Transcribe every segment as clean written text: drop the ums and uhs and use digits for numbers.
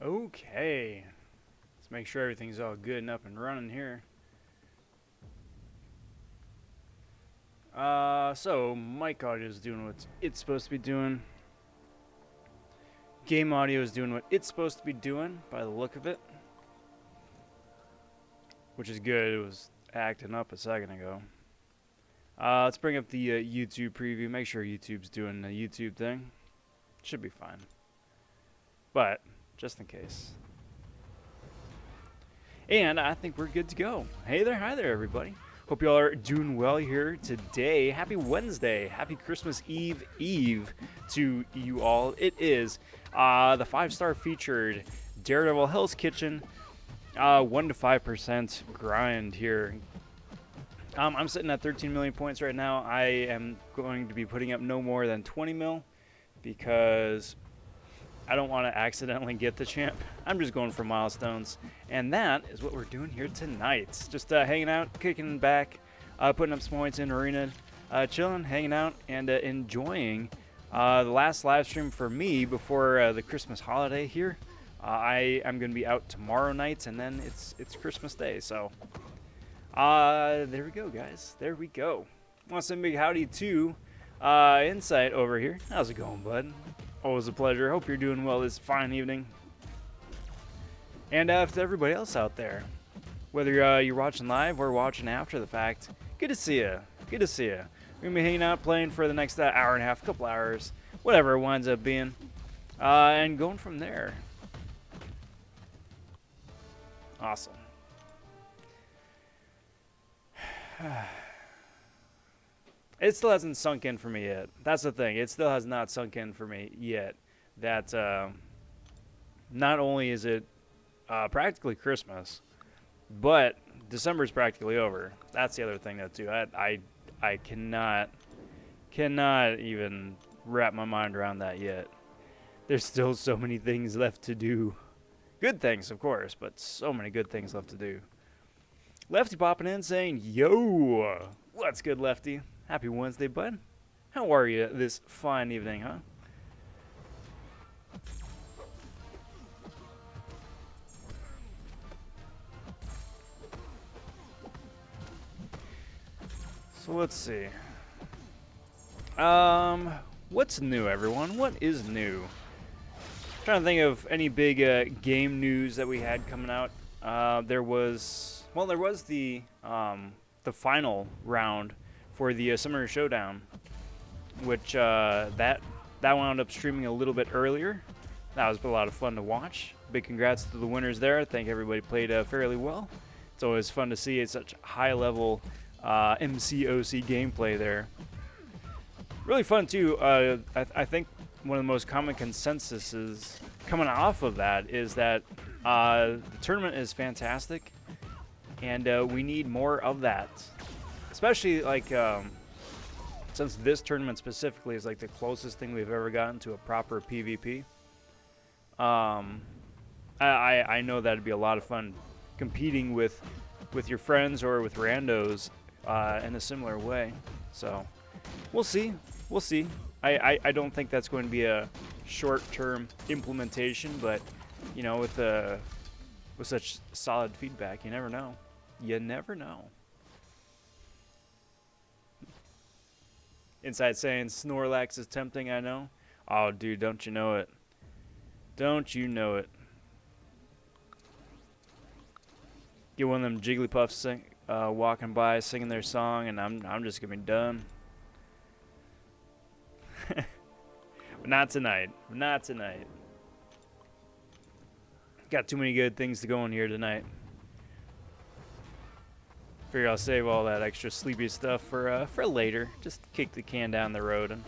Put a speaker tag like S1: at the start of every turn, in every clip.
S1: Okay. Let's make sure everything's all good and up and running here. So mic audio is doing what it's supposed to be doing. Game audio is doing what it's supposed to be doing by the look of it. Which is good. It was acting up a second ago. Let's bring up the YouTube preview. Make sure YouTube's doing the YouTube thing. Should be fine. But, just in case. And I think we're good to go. Hey there, hi there, everybody. Hope you all are doing well here today. Happy Wednesday. Happy Christmas Eve to you all. It is the 5-star featured Daredevil Hell's Kitchen 1 to 5% grind here. I'm sitting at 13 million points right now. I am going to be putting up no more than 20 mil because I don't want to accidentally get the champ. I'm just going for milestones. And that is what we're doing here tonight. Just hanging out, kicking back, putting up some points in arena, chilling, hanging out, and enjoying the last live stream for me before the Christmas holiday here. I am going to be out tomorrow night, and then it's Christmas Day. So there we go, guys. There we go. Want to say a big howdy to Insight over here. How's it going, bud? Always a pleasure. Hope you're doing well this fine evening. And to everybody else out there, whether you're watching live or watching after the fact, good to see you. Good to see you. We're going to be hanging out, playing for the next hour and a half, couple hours, whatever it winds up being, and going from there. Awesome. It still hasn't sunk in for me yet. That's the thing. It still has not sunk in for me yet. That not only is it practically Christmas, but December's practically over. That's the other thing though too. I cannot even wrap my mind around that yet. There's still so many things left to do. Good things, of course, but so many good things left to do. Lefty popping in saying, yo, what's good, Lefty? Happy Wednesday, bud. How are you this fine evening, huh? So let's see. What's new, everyone? What is new? Trying to think of any big game news that we had coming out. There was the final round for the Summer Showdown, which that wound up streaming a little bit earlier. That was a lot of fun to watch. Big congrats to the winners there. I think everybody played fairly well. It's always fun to see such high-level MCOC gameplay there. Really fun too. I think one of the most common consensuses coming off of that is that the tournament is fantastic, and we need more of that. Especially like since this tournament specifically is like the closest thing we've ever gotten to a proper PvP. I know that'd be a lot of fun competing with your friends or with randos in a similar way. So we'll see. We'll see. I don't think that's going to be a short-term implementation, but you know, with such solid feedback, you never know. You never know. Inside saying Snorlax is tempting, I know. Oh, dude, don't you know it? Don't you know it? Get one of them Jigglypuffs walking by, singing their song, and I'm just gonna be done. But not tonight. Not tonight. Got too many good things to go on here tonight. Figure I'll save all that extra sleepy stuff for later. Just kick the can down the road and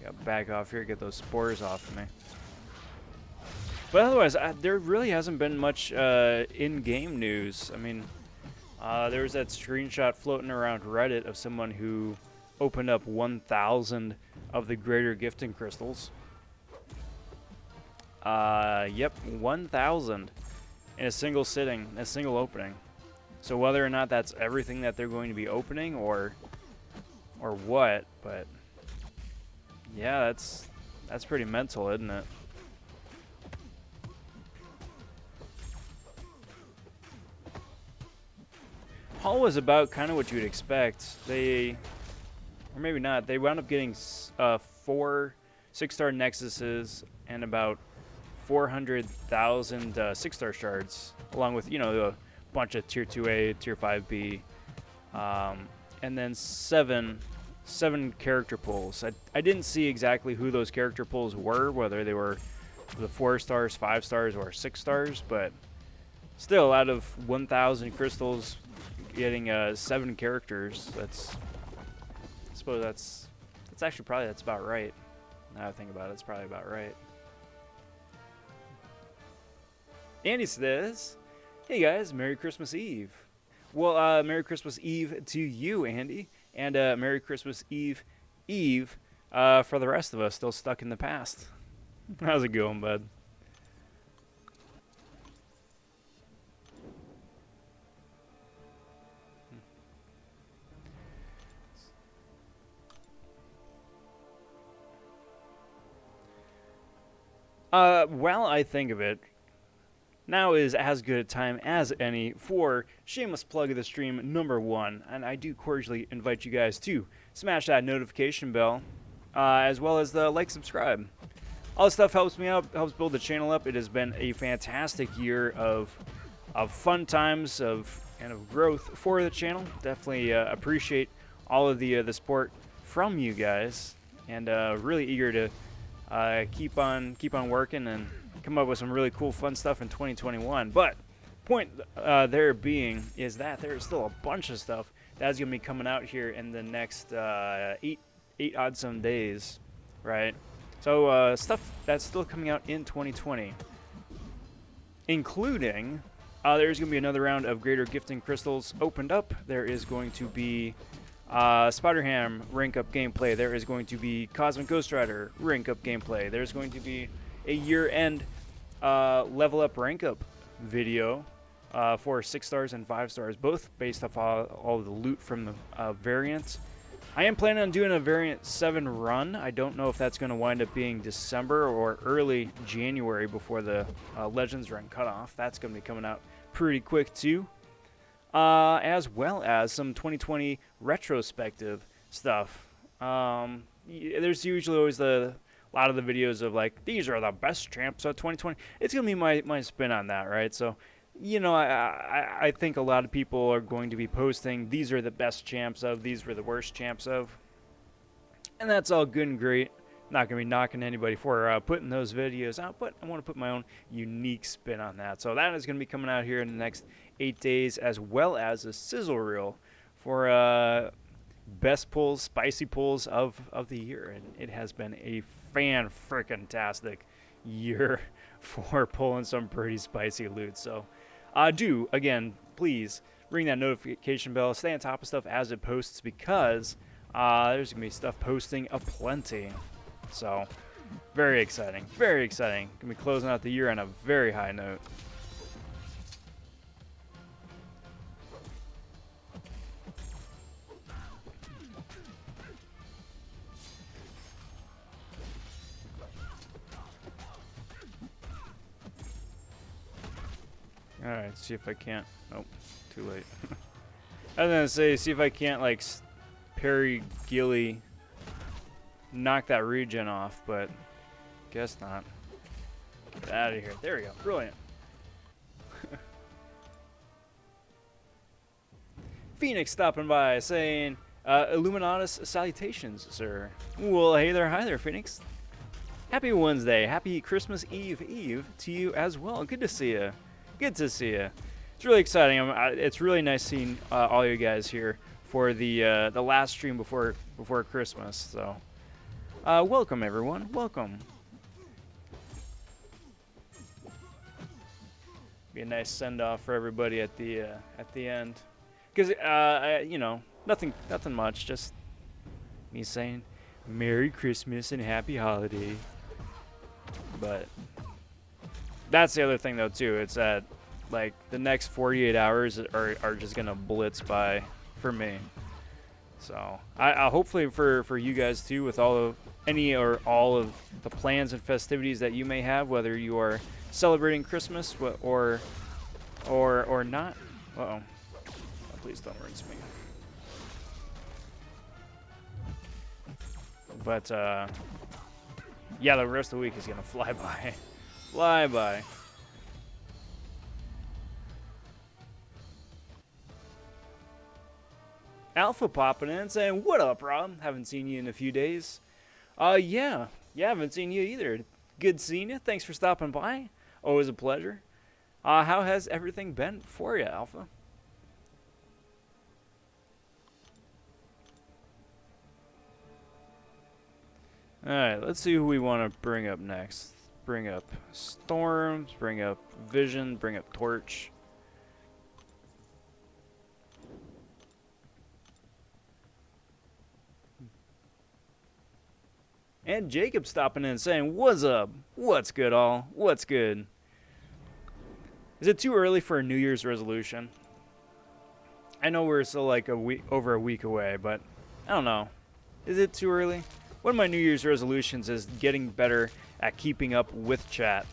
S1: got back off here, get those spores off of me. But otherwise, there really hasn't been much in-game news. I mean, there was that screenshot floating around Reddit of someone who opened up 1,000 of the greater gifting crystals. Yep, 1,000 in a single sitting, a single opening. So whether or not that's everything that they're going to be opening or what, but Yeah, that's pretty mental, isn't it? Haul was about kind of what you would expect. They, or maybe not, they wound up getting 4 6-star Nexuses and about 400,000 6-star shards, along with, you know, a bunch of Tier 2A, Tier 5B, and then seven character pulls. I didn't see exactly who those character pulls were, whether they were the 4 stars, 5 stars, or 6 stars, but still, out of 1,000 crystals, getting 7 characters, I suppose that's actually probably, that's about right. Now I think about it, it's probably about right. Andy says, hey guys, Merry Christmas Eve. Well, Merry Christmas Eve to you, Andy, and Merry Christmas Eve for the rest of us still stuck in the past. How's it going, bud? While I think of it, now is as good a time as any for shameless plug of the stream #1, and I do cordially invite you guys to smash that notification bell, as well as the like, subscribe. All this stuff helps me out, helps build the channel up. It has been a fantastic year of fun times and of growth for the channel. Definitely appreciate all of the support from you guys, and really eager to keep on working and come up with some really cool, fun stuff in 2021. But point there being is that there's still a bunch of stuff that's going to be coming out here in the next eight odd some days, right? So stuff that's still coming out in 2020, including there's going to be another round of Greater Gifting Crystals opened up. There is going to be Spider-Ham rank up gameplay. There is going to be Cosmic Ghost Rider rank up gameplay. There's going to be a year-end level up rank up video for 6 stars and 5 stars, both based off all of the loot from the variants. I am planning on doing a variant 7 run. I don't know if that's going to wind up being December or early January before the Legends run cutoff. That's going to be coming out pretty quick too. As well as some 2020 retrospective stuff. There's usually always a lot of the videos of like, these are the best champs of 2020. It's going to be my spin on that, right? So, you know, I think a lot of people are going to be posting, these are the best champs of, these were the worst champs of. And that's all good and great. Not going to be knocking anybody for putting those videos out, but I want to put my own unique spin on that. So that is going to be coming out here in the next 8 days, as well as a sizzle reel for best pulls, spicy pulls of the year. And it has been a fan-frickin-tastic year for pulling some pretty spicy loot. So do, again, please ring that notification bell. Stay on top of stuff as it posts, because there's going to be stuff posting aplenty. So, very exciting. Very exciting. Going to be closing out the year on a very high note. Alright, see if I can't. Nope, too late. I was going to say, see if I can't, like, parry Gilly, knock that regen off, but guess not. Get out of here. There we go. Brilliant. Phoenix stopping by saying, Illuminatus salutations, sir. Well, hey there. Hi there, Phoenix. Happy Wednesday. Happy Christmas Eve to you as well. Good to see you. Good to see you. It's really exciting. It's really nice seeing all you guys here for the last stream before Christmas. So, welcome everyone. Welcome. Be a nice send off for everybody at the end, because you know, nothing much. Just me saying Merry Christmas and Happy Holiday. But that's the other thing though too. It's that like the next 48 hours are just gonna blitz by for me. So I hopefully for you guys too, with all any or all of the plans and festivities that you may have, whether you are celebrating Christmas or not. Uh-oh. Oh, please don't rinse me. But, yeah, the rest of the week is going to fly by. Fly by. Alpha popping in saying, "What up, Rob? Haven't seen you in a few days." Yeah, haven't seen you either. Good seeing you. Thanks for stopping by. Always a pleasure. How has everything been for you, Alpha? All right, let's see who we want to bring up next. Bring up Storms. Bring up Vision. Bring up Torch. And Jacob stopping in saying, "What's up? What's good, all? What's good?" Is it too early for a New Year's resolution? I know we're still like over a week away, but I don't know. Is it too early? One of my New Year's resolutions is getting better at keeping up with chat.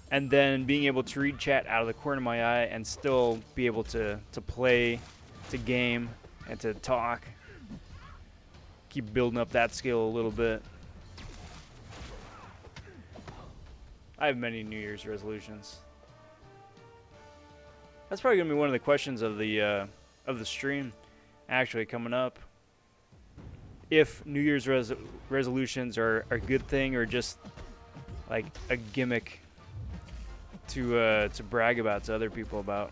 S1: And then being able to read chat out of the corner of my eye and still be able to play, to game, and to talk. Keep building up that skill a little bit. I have many New Year's resolutions. That's probably gonna be one of the questions of the stream, actually coming up. If New Year's resolutions are a good thing or just like a gimmick to brag about to other people about.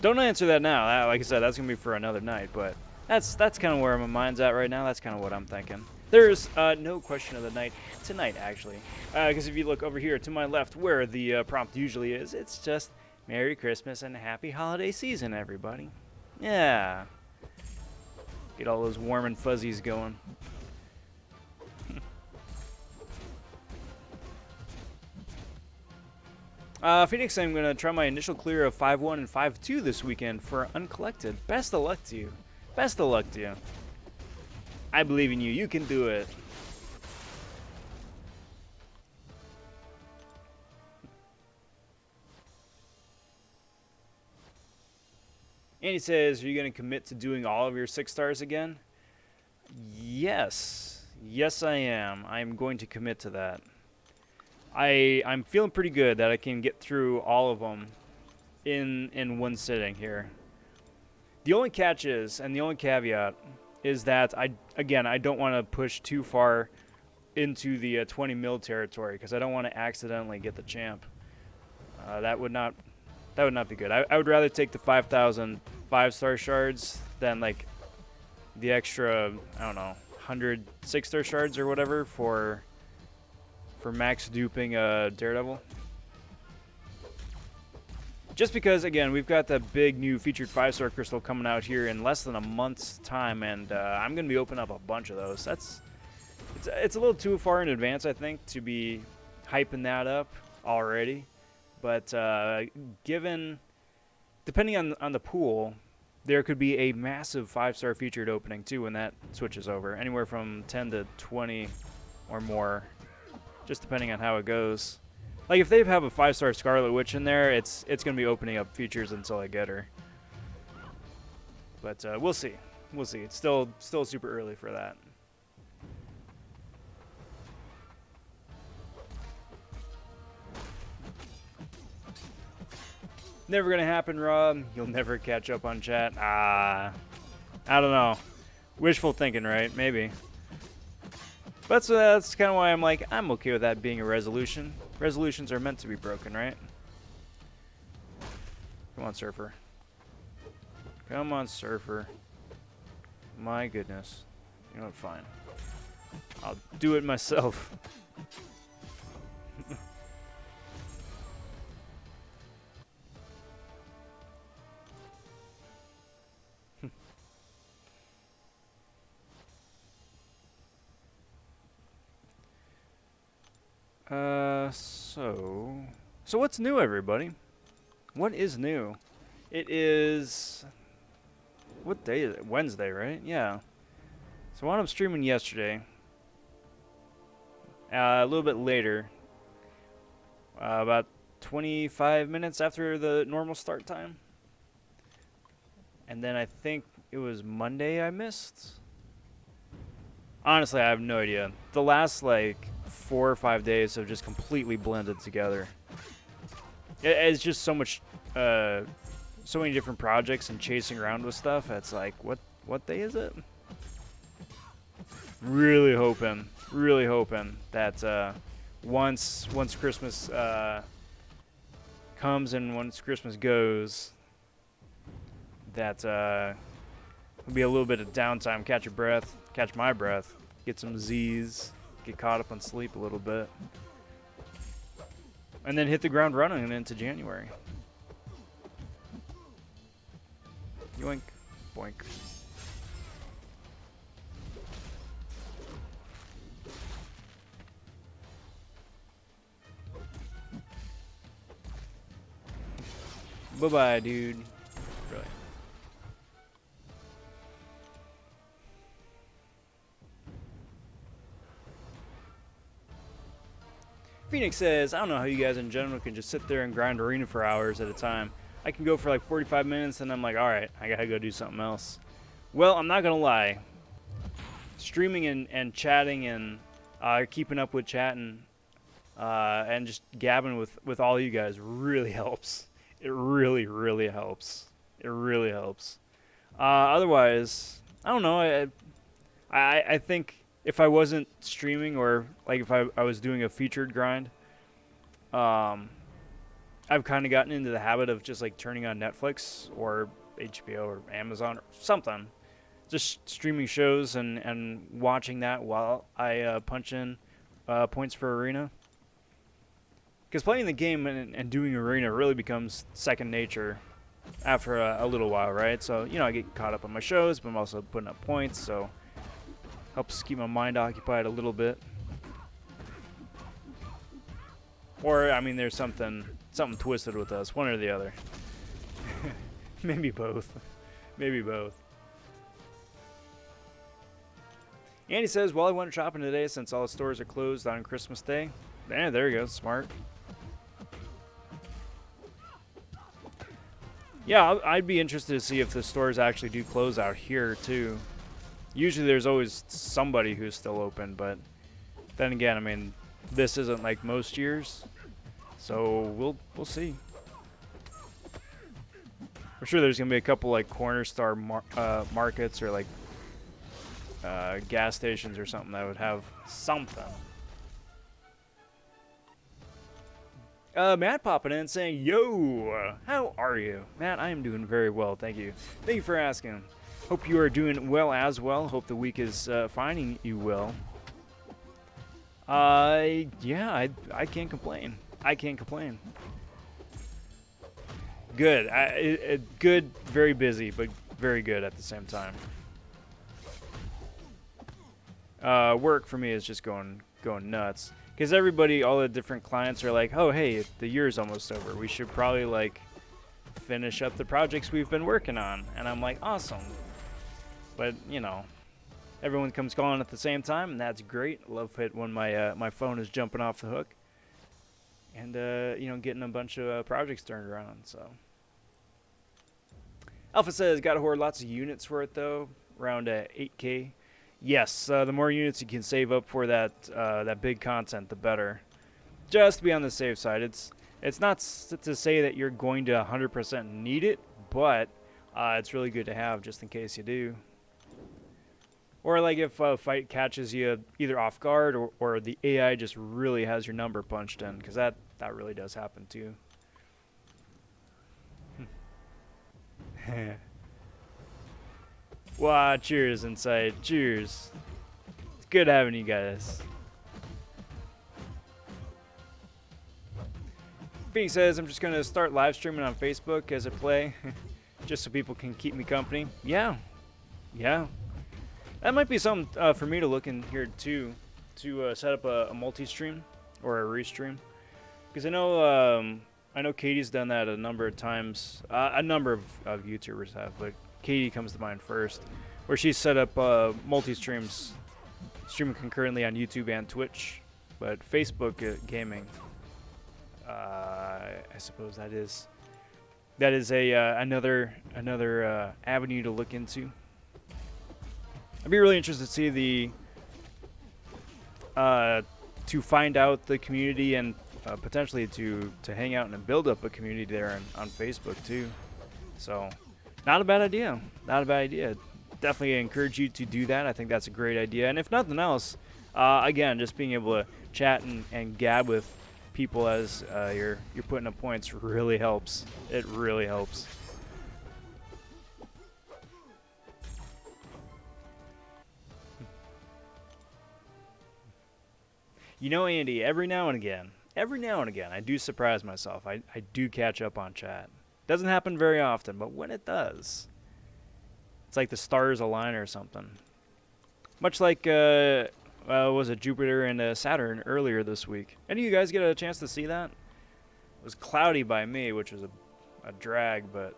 S1: Don't answer that now. Like I said, that's gonna be for another night. But that's kind of where my mind's at right now. That's kind of what I'm thinking. There's no question of the night tonight, actually, because if you look over here to my left, where the prompt usually is, it's just Merry Christmas and Happy Holiday Season, everybody. Yeah. Get all those warm and fuzzies going. Phoenix, I'm going to try my initial clear of 5-1 and 5-2 this weekend for Uncollected. Best of luck to you. Best of luck to you. I believe in you. You can do it. And he says, are you going to commit to doing all of your 6 stars again? Yes. Yes, I am. I'm going to commit to that. I'm feeling pretty good that I can get through all of them in one sitting here. The only catch is, and the only caveat, is that I don't want to push too far into the 20 mil territory because I don't want to accidentally get the champ. That would not be good. I would rather take the 5,000 5-star shards than like the extra, I don't know, 100 6-star shards or whatever for max duping Daredevil. Just because, again, we've got that big new featured 5-star crystal coming out here in less than a month's time, and I'm going to be opening up a bunch of those. It's a little too far in advance, I think, to be hyping that up already. But depending on the pool, there could be a massive 5-star featured opening too when that switches over. Anywhere from 10 to 20 or more, just depending on how it goes. Like if they have a 5-star Scarlet Witch in there, it's gonna be opening up features until I get her. But we'll see. We'll see. It's still super early for that. Never gonna happen, Rob. You'll never catch up on chat. I don't know. Wishful thinking, right? Maybe. But that's kind of why I'm like, I'm okay with that being a resolution. Resolutions are meant to be broken, right? Come on, Surfer. Come on, Surfer. My goodness. You know what? Fine. I'll do it myself. So what's new, everybody? What is new? It is... What day is it? Wednesday, right? Yeah. So I wound up streaming yesterday. A little bit later. About 25 minutes after the normal start time. And then I think it was Monday I missed. Honestly, I have no idea. The last, like, 4 or 5 days have just completely blended together. It's just so much... so many different projects and chasing around with stuff. It's like, what day is it? Really hoping that once Christmas comes and once Christmas goes, that there'll be a little bit of downtime, catch my breath, get some Z's, get caught up on sleep a little bit, and then hit the ground running into January. Yoink, boink. Bye-bye, dude. Really. Phoenix says, I don't know how you guys in general can just sit there and grind arena for hours at a time. I can go for like 45 minutes and I'm like, alright, I gotta go do something else. Well, I'm not gonna lie. Streaming and chatting and keeping up with chat and just gabbing with all you guys really helps. It really, really helps. It really helps. Otherwise, I don't know. I think if I wasn't streaming or like if I was doing a featured grind, I've kind of gotten into the habit of just like turning on Netflix or HBO or Amazon or something. Just streaming shows and watching that while I punch in points for arena. Because playing the game and doing arena really becomes second nature after a little while, right? So, you know, I get caught up on my shows, but I'm also putting up points, so helps keep my mind occupied a little bit. Or, I mean, there's something twisted with us, one or the other. Maybe both. Maybe both. Andy says, well, I went shopping today since all the stores are closed on Christmas Day. There you go, smart. Yeah, I'd be interested to see if the stores actually do close out here, too. Usually there's always somebody who's still open, but then again, I mean, this isn't like most years, so we'll see. I'm sure there's going to be a couple like corner store markets or like gas stations or something that would have something. Matt popping in saying, yo, how are you? Matt, I am doing very well, thank you. Thank you for asking. Hope you are doing well as well. Hope the week is finding you well. Yeah, I can't complain. I can't complain. Good. Good, very busy, but very good at the same time. Work for me is just going nuts. Because everybody, all the different clients are like, oh, hey, the year's almost over. We should probably, like, finish up the projects we've been working on. And I'm like, awesome. But, you know, everyone comes calling at the same time, and that's great. Love it when my phone is jumping off the hook. And, you know, getting a bunch of projects turned around, so. Alpha says, gotta hoard lots of units for it, though. Around 8K. Yes, the more units you can save up for that big content, the better. Just to be on the safe side. It's not to say that you're going to 100% need it, but it's really good to have just in case you do. Or like if a fight catches you either off guard or the AI just really has your number punched in, because that really does happen too. Wow, cheers inside. Cheers. It's good having you guys. Phoenix says, I'm just going to start live streaming on Facebook as I play, just so people can keep me company. Yeah. Yeah. That might be something for me to look in here too, to set up a multi-stream or a restream. Because I I know Katie's done that a number of times. A number of YouTubers have, but Katie comes to mind first, where she set up multi-streams, streaming concurrently on YouTube and Twitch. But Facebook gaming, I suppose that is a another avenue to look into. I'd be really interested to see to find out the community and potentially to hang out and build up a community there on Facebook too. So, not a bad idea. Not a bad idea. Definitely encourage you to do that. I think that's a great idea. And if nothing else, again, just being able to chat and gab with people as you're putting up points really helps. It really helps. You know, Andy, every now and again, I do surprise myself. I do catch up on chat. Doesn't happen very often, but when it does, it's like the stars align or something. Much like, was it Jupiter and Saturn earlier this week? Any of you guys get a chance to see that? It was cloudy by me, which was a drag, but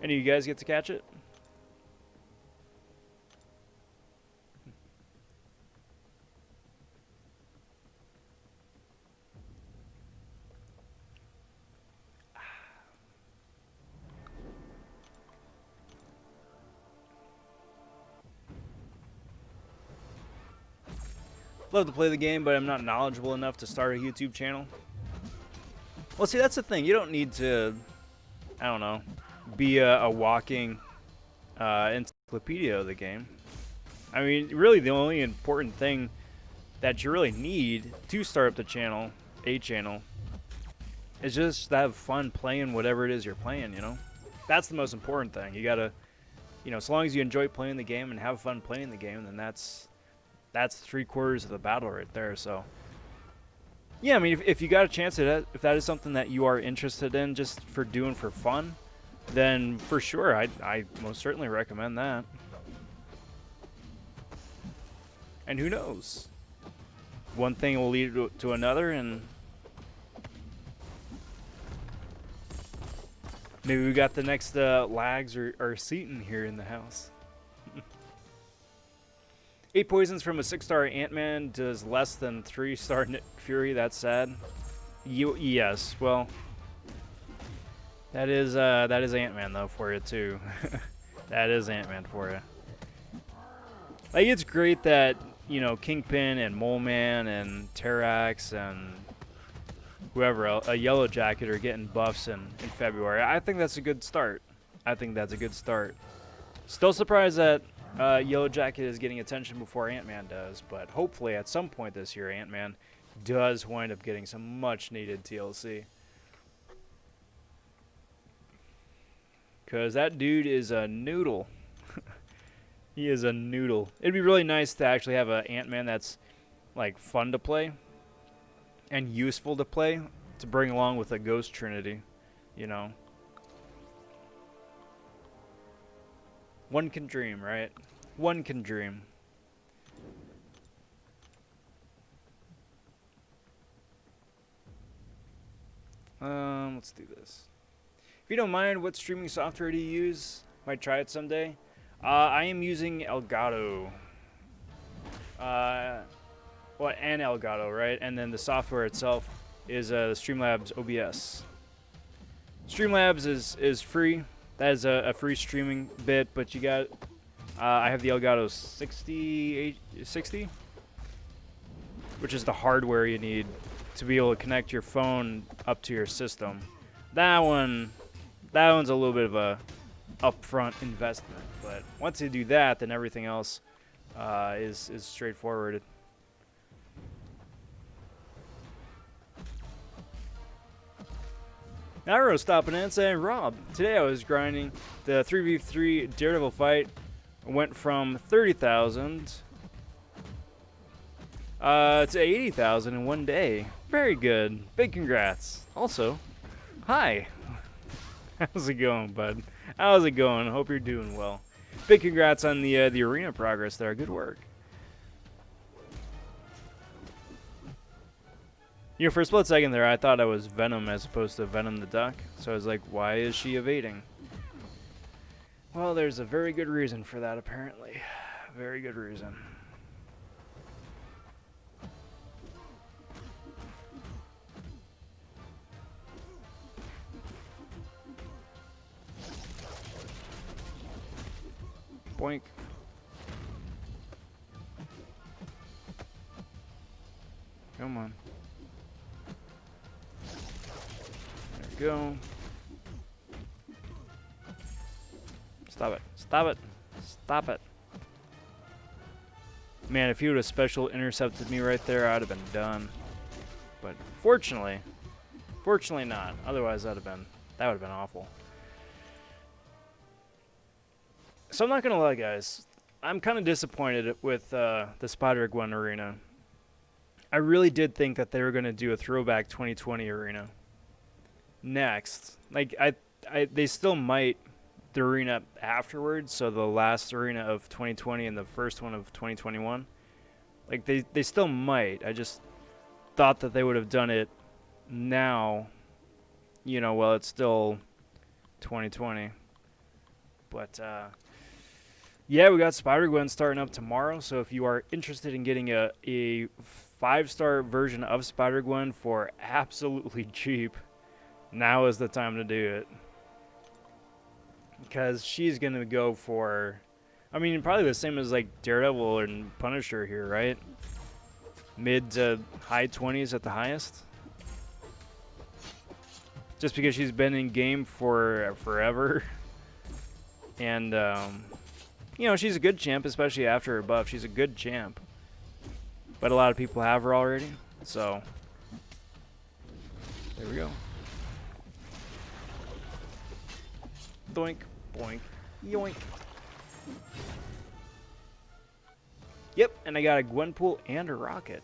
S1: any of you guys get to catch it? Love to play the game, but I'm not knowledgeable enough to start a YouTube channel. Well, see, that's the thing. You don't need to, I don't know, be a walking encyclopedia of the game. I mean, really, the only important thing that you really need to start up the channel, is just to have fun playing whatever it is you're playing, you know? That's the most important thing. You gotta, you know, as long as you enjoy playing the game and have fun playing the game, then that's 3/4 of the battle right there. So yeah, I mean, if you got a chance at it, if that is something that you are interested in just for doing for fun, then for sure I most certainly recommend that. And who knows, one thing will lead to another, and maybe we got the next Lags or Seaton here in the house. 8 poisons from a 6-star Ant-Man does less than 3-star Nick Fury. That's sad. Yes, well, that is Ant-Man though for you too. That is Ant-Man for you. Like, it's great that, you know, Kingpin and Mole Man and Terrax and whoever else, a Yellow Jacket, are getting buffs in February. I think that's a good start. I think that's a good start. Still surprised that Yellow Jacket is getting attention before Ant-Man does, but hopefully at some point this year Ant-Man does wind up getting some much needed TLC. Because that dude is a noodle. He is a noodle. It'd be really nice to actually have an Ant-Man that's like fun to play and useful to play, to bring along with a Ghost Trinity, you know. One can dream, right? One can dream. Let's do this. If you don't mind, what streaming software do you use? Might try it someday. I am using Elgato. Well, and Elgato, right? And then the software itself is Streamlabs OBS. Streamlabs is free. That is a free streaming bit, but you got, I have the Elgato 60, which is the hardware you need to be able to connect your phone up to your system. That one's a little bit of a upfront investment, but once you do that, then everything else is straightforward. Arrow stopping in saying, Rob, today I was grinding the 3v3 Daredevil fight. Went from 30,000 to 80,000 in one day. Very good. Big congrats. Also, hi. How's it going, bud? How's it going? I hope you're doing well. Big congrats on the arena progress there. Good work. You know, for a split second there, I thought I was Venom as opposed to Venom the Duck. So I was like, why is she evading? Well, there's a very good reason for that, apparently. Very good reason. Boink. Come on. There we go. Stop it. Stop it. Stop it. Man, if he would have special intercepted me right there, I'd have been done. But fortunately not. Otherwise, that would have been awful. So I'm not gonna lie, guys. I'm kind of disappointed with the Spider-Gwen arena. I really did think that they were gonna do a throwback 2020 arena next. Like they still might the arena afterwards. So the last arena of 2020 and the first one of 2021. Like they still might. I just thought that they would have done it now. You know, well, it's still 2020. But yeah, we got Spider-Gwen starting up tomorrow. So if you are interested in getting a 5-star version of Spider-Gwen for absolutely cheap, now is the time to do it. Because she's going to go for, I mean, probably the same as like Daredevil and Punisher here, right? Mid to high 20s at the highest. Just because she's been in game for forever. And, you know, she's a good champ, especially after her buff. She's a good champ. But a lot of people have her already. So, there we go. Doink, boink, yoink. Yep, and I got a Gwenpool and a Rocket.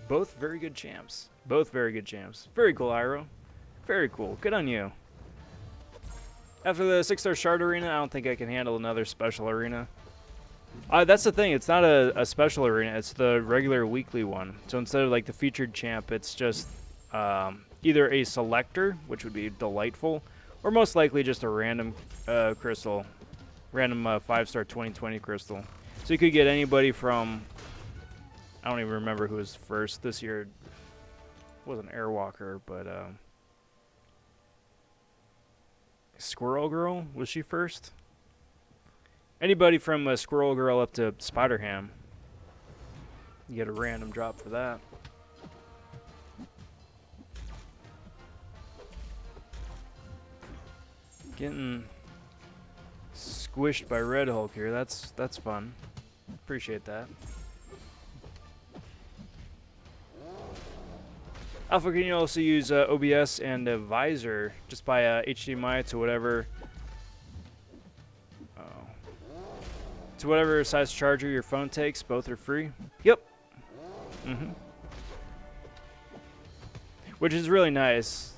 S1: Both very good champs. Both very good champs. Very cool, Iroh. Very cool. Good on you. After the 6-star shard arena, I don't think I can handle another special arena. That's the thing. It's not a special arena. It's the regular weekly one. So instead of like the featured champ, it's just either a selector, which would be delightful, or most likely just a random crystal. Random 5-star 2020 crystal. So you could get anybody from, I don't even remember who was first this year. It wasn't Airwalker, but Squirrel Girl, was she first? Anybody from Squirrel Girl up to Spider-Ham. You get a random drop for that. Getting squished by Red Hulk here. That's fun. Appreciate that. Alpha can also use OBS and a visor just by HDMI to whatever size charger your phone takes. Both are free. Yep. Which is really nice.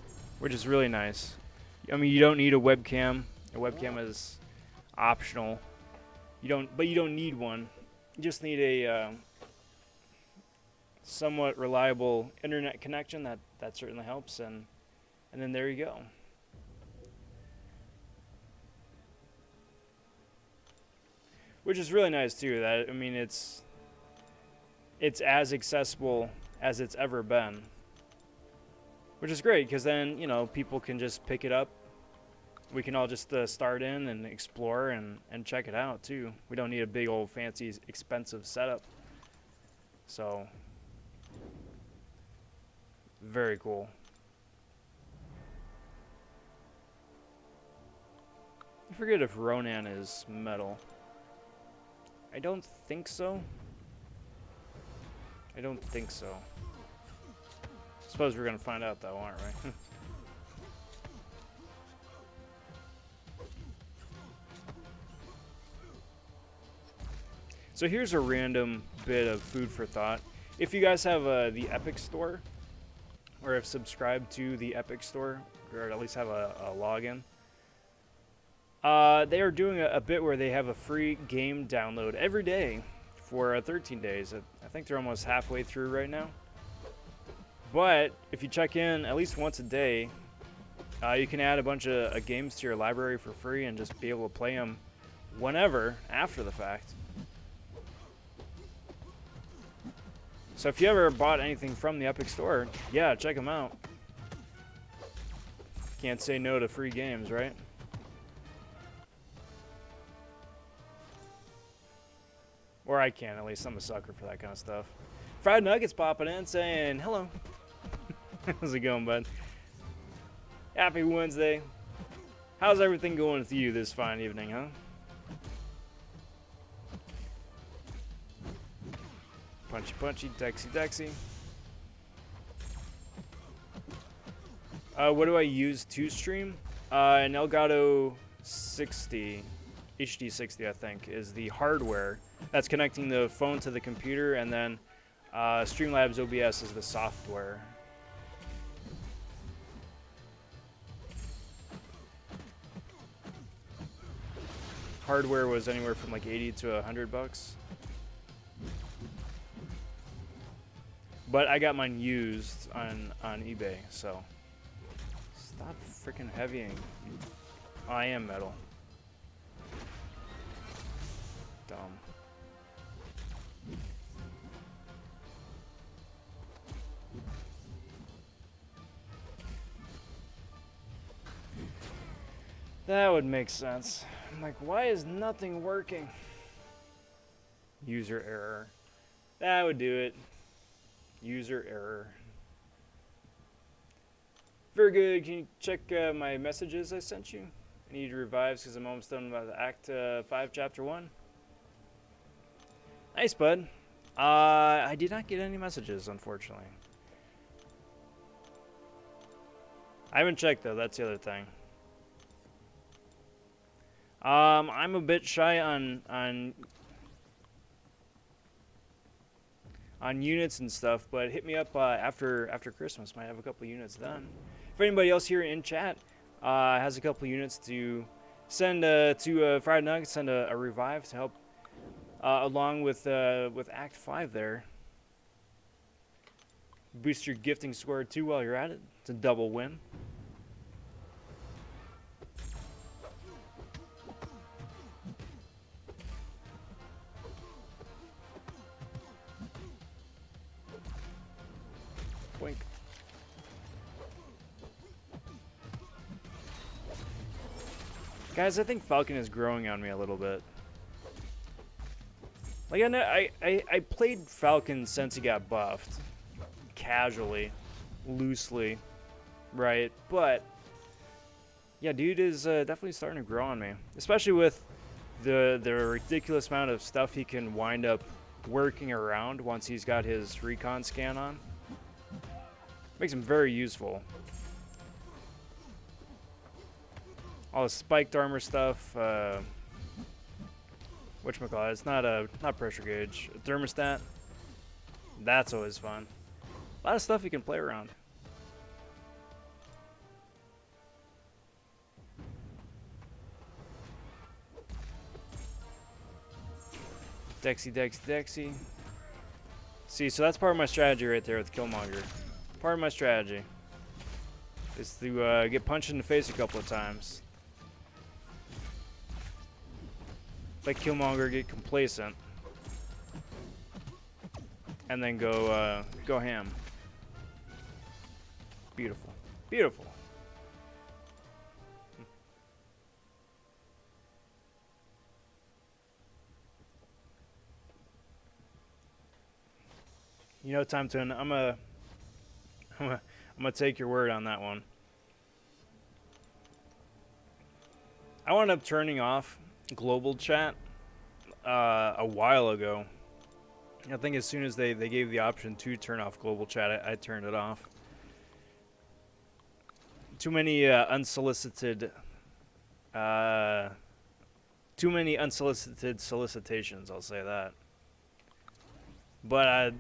S1: I mean, you don't need a webcam. A webcam is optional. But you don't need one. You just need a somewhat reliable internet connection. That certainly helps, and then there you go. Which is really nice too. That, I mean, it's as accessible as it's ever been. Which is great, because then, you know, people can just pick it up. We can all just start in and explore and check it out too. We don't need a big old fancy expensive setup. So, very cool. I forget if Ronan is metal. I don't think so. Suppose we're gonna find out though, aren't we? So here's a random bit of food for thought. If you guys have the Epic Store, or have subscribed to the Epic Store, or at least have a login, they are doing a bit where they have a free game download every day for 13 days. I think they're almost halfway through right now. But if you check in at least once a day, you can add a bunch of games to your library for free and just be able to play them whenever after the fact. So if you ever bought anything from the Epic Store, yeah, check them out. Can't say no to free games, right? Or I can, at least. I'm a sucker for that kind of stuff. Fried Nuggets popping in saying, hello. How's it going, bud? Happy Wednesday. How's everything going with you this fine evening, huh? Punchy, punchy, dexy, dexy. What do I use to stream? An Elgato 60, HD 60, I think, is the hardware that's connecting the phone to the computer, and then Streamlabs OBS is the software. Hardware was anywhere from like 80 to 100 bucks. But I got mine used on eBay, so stop freaking heavying. I am metal. Dumb. That would make sense. I'm like, why is nothing working? User error. That would do it. User error. Very good. Can you check my messages I sent you? I need revives because I'm almost done with Act 5, Chapter 1. Nice, bud. I did not get any messages, unfortunately. I haven't checked, though. That's the other thing. I'm a bit shy on units and stuff, but hit me up after Christmas. Might have a couple units done. If anybody else here in chat has a couple units to send to Fried Nuggets, send a revive to help along with Act 5 there. Boost your gifting score too while you're at it. It's a double win. Boink. Guys, I think Falcon is growing on me a little bit. Like, I know I played Falcon since he got buffed. Casually. Loosely. Right? But, yeah, dude is definitely starting to grow on me. Especially with the ridiculous amount of stuff he can wind up working around once he's got his recon scan on. Makes him very useful. All the spiked armor stuff, whatchamacallit, it's not pressure gauge. Thermostat, that's always fun. A lot of stuff you can play around. Dexy, Dexy, Dexy. See, so that's part of my strategy right there with Killmonger. Part of my strategy is to get punched in the face a couple of times. Let Killmonger get complacent. And then go ham. Beautiful. Beautiful. You know, Time Tune, I'm gonna take your word on that one. I wound up turning off global chat a while ago. I think as soon as they gave the option to turn off global chat, I turned it off. Too many unsolicited solicitations, I'll say that. But I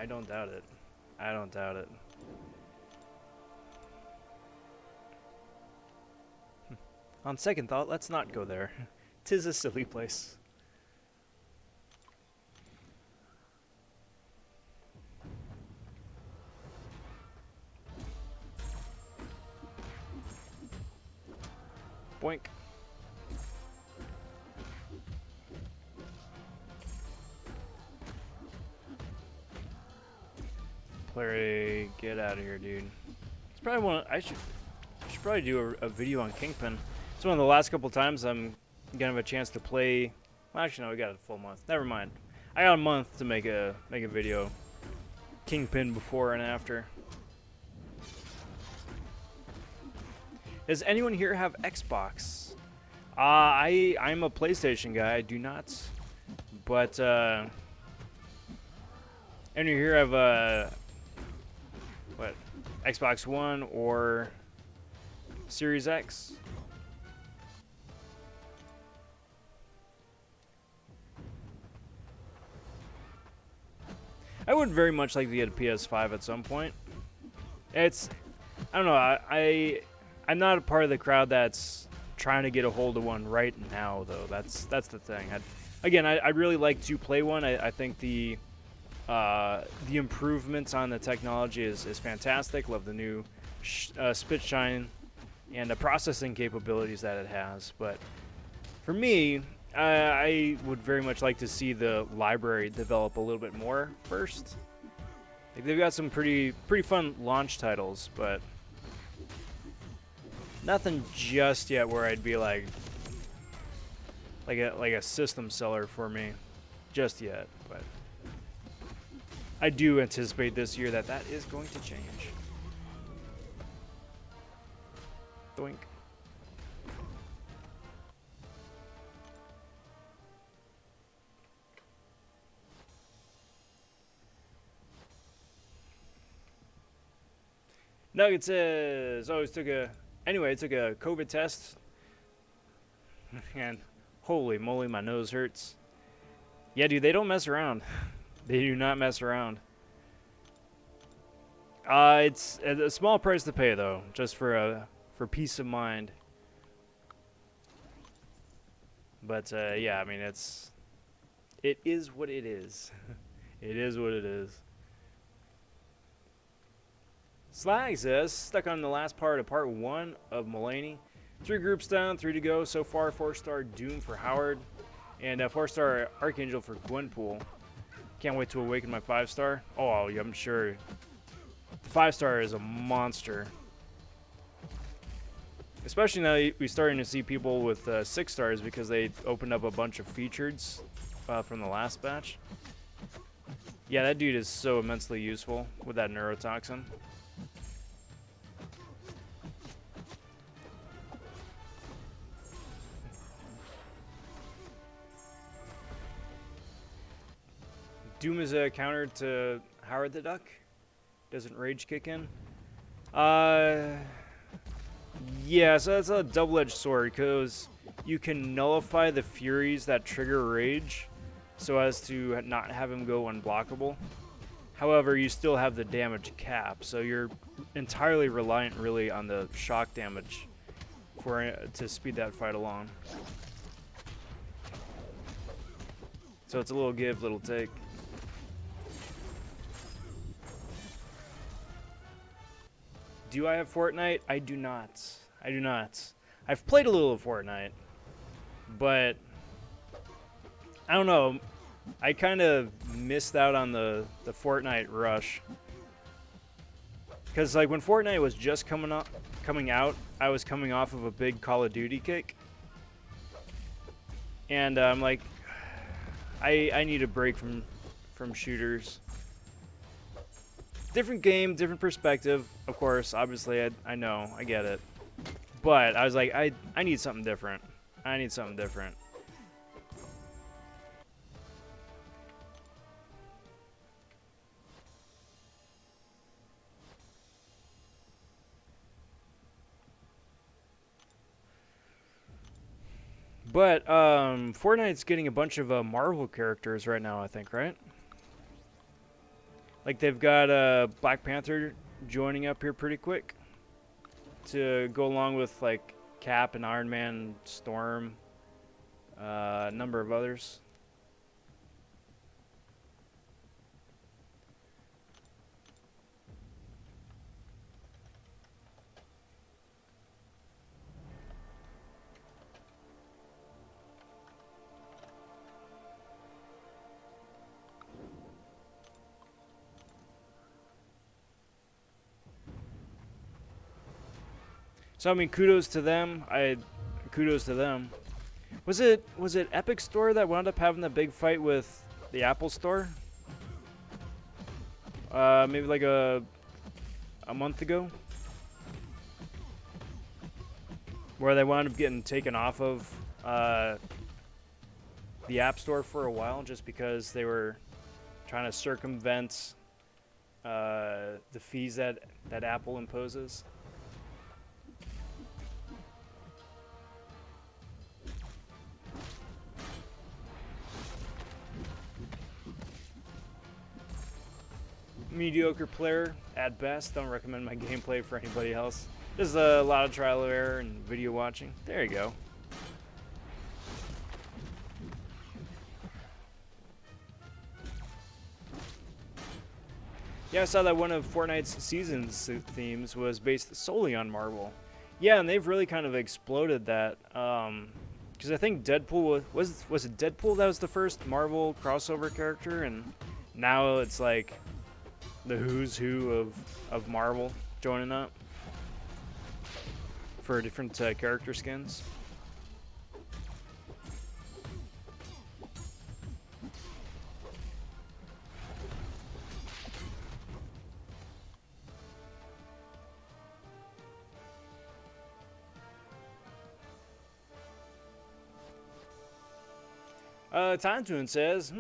S1: don't doubt it. I don't doubt it. On second thought, let's not go there. 'Tis a silly place. Boink. Larry, get out of here, dude. It's probably one. I should probably do a video on Kingpin. It's one of the last couple times I'm gonna have a chance to play. Well, actually, no, we got a full month. Never mind. I got a month to make a video. Kingpin before and after. Does anyone here have Xbox? I'm a PlayStation guy. I do not. But anyone here have what? Xbox One or Series X? I would very much like to get a PS5 at some point. I don't know. I'm not a part of the crowd that's trying to get a hold of one right now, though. That's the thing. I'd really like to play one. I think the improvements on the technology is fantastic. Love the new spit shine and the processing capabilities that it has. But for me, I would very much like to see the library develop a little bit more first. Like, they've got some pretty fun launch titles, but nothing just yet where I'd be like a system seller for me just yet. But I do anticipate this year that is going to change. Doink. Nugget says, oh, it took a COVID test, and holy moly, my nose hurts. Yeah, dude, they don't mess around. They do not mess around. It's a small price to pay, though, just for peace of mind. But yeah, I mean, it is what it is. It is what it is. Slag says, stuck on the last part of part 1 of Mulaney. 3 groups down, 3 to go. So far, 4-star Doom for Howard, and 4-star Archangel for Gwenpool. Can't wait to awaken my 5-star. Oh, yeah, I'm sure. 5-star is a monster. Especially now we're starting to see people with 6 stars because they opened up a bunch of featureds from the last batch. Yeah, that dude is so immensely useful with that neurotoxin. Doom is a counter to Howard the Duck. Doesn't rage kick in? Yeah, so that's a double-edged sword, because you can nullify the furies that trigger rage so as to not have him go unblockable. However, you still have the damage cap, so you're entirely reliant really on the shock damage to speed that fight along. So it's a little give, little take. Do I have Fortnite? I do not. I do not. I've played a little of Fortnite, but I don't know. I kind of missed out on the Fortnite rush. Because like when Fortnite was just coming out, I was coming off of a big Call of Duty kick. And I'm like, I need a break from shooters. Different game, different perspective, of course. Obviously, I know, I get it. But I was like, I need something different. I need something different. But Fortnite's getting a bunch of Marvel characters right now, I think, right? Like they've got Black Panther joining up here pretty quick to go along with like Cap and Iron Man, Storm, a number of others. So I mean, kudos to them. Kudos to them. Was it Epic Store that wound up having the big fight with the Apple Store? Maybe like a month ago, where they wound up getting taken off of the App Store for a while just because they were trying to circumvent the fees that Apple imposes. Mediocre player at best. Don't recommend my gameplay for anybody else. There's a lot of trial and error and video watching. There you go. Yeah, I saw that one of Fortnite's season's themes was based solely on Marvel. Yeah, and they've really kind of exploded that. Because I think Deadpool was it Deadpool that was the first Marvel crossover character, and now it's like the who's who of Marvel joining up for different character skins. Time Tune says,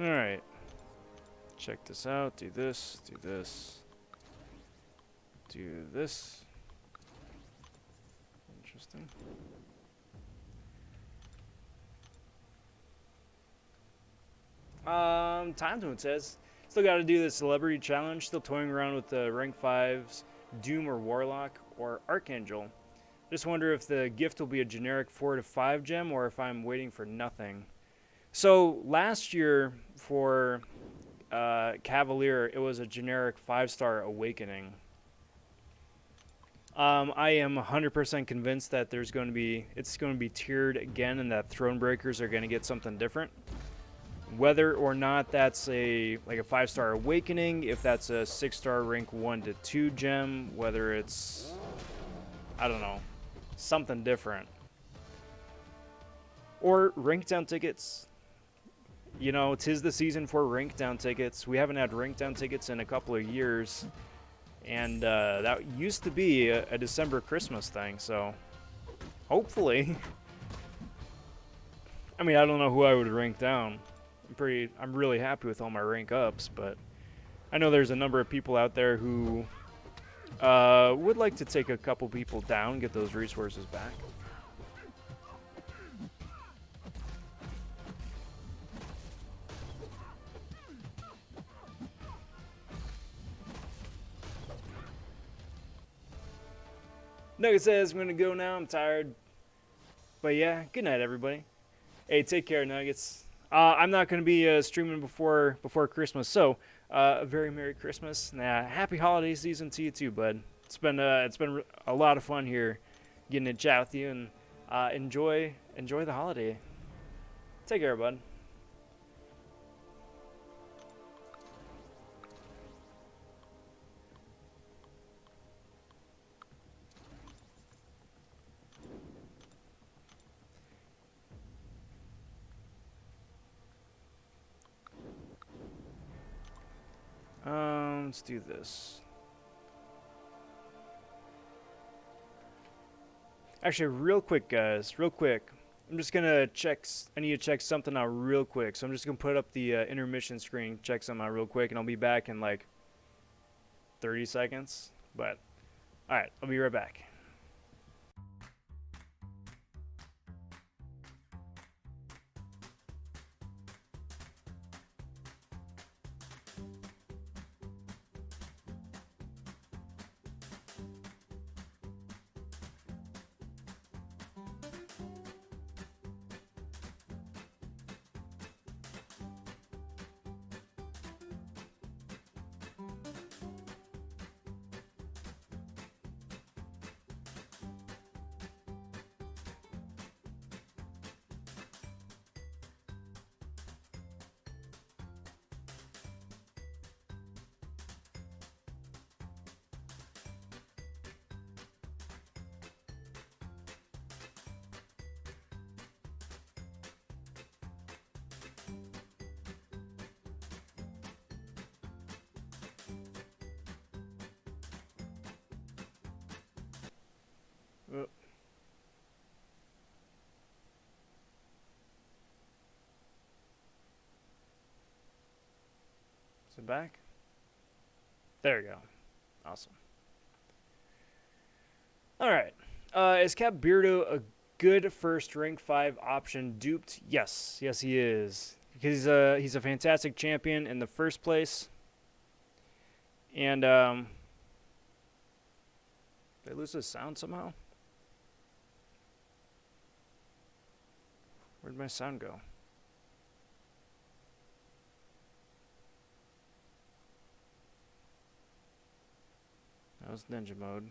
S1: Alright. Check this out. Do this. Do this. Do this. Interesting. Time Zone says, still got to do the celebrity challenge. Still toying around with the rank 5s, Doom or Warlock or Archangel. Just wonder if the gift will be a generic 4 to 5 gem or if I'm waiting for nothing. So last year for Cavalier, it was a generic 5-star Awakening. I am 100% convinced that it's going to be tiered again, and that Thronebreakers are going to get something different. Whether or not that's like a 5-star Awakening, if that's a 6-star rank 1 to 2 gem, whether it's, I don't know, something different. Or rank down tickets. You know, 'tis the season for rank down tickets. We haven't had rank down tickets in a couple of years. And that used to be a December Christmas thing, so hopefully. I mean, I don't know who I would rank down. I'm really happy with all my rank ups, but I know there's a number of people out there who would like to take a couple people down, get those resources back. Nugget says, I'm going to go now. I'm tired. But yeah, good night, everybody. Hey, take care, Nuggets. I'm not going to be streaming before Christmas, so a very Merry Christmas. Happy holiday season to you too, bud. It's been a lot of fun here getting to chat with you, and enjoy the holiday. Take care, bud. Let's do this. Actually, real quick, guys, real quick. I'm just gonna check. I need to check something out real quick. So I'm just gonna put up the intermission screen, check something out real quick, and I'll be back in like 30 seconds. But all right, I'll be right back. back? There you go. Awesome. Alright. Is Cap Beardo a good first rank 5 option duped? Yes. Yes, he is. Because he's a fantastic champion in the first place. And, did I lose the sound somehow? Where'd my sound go? That was ninja mode.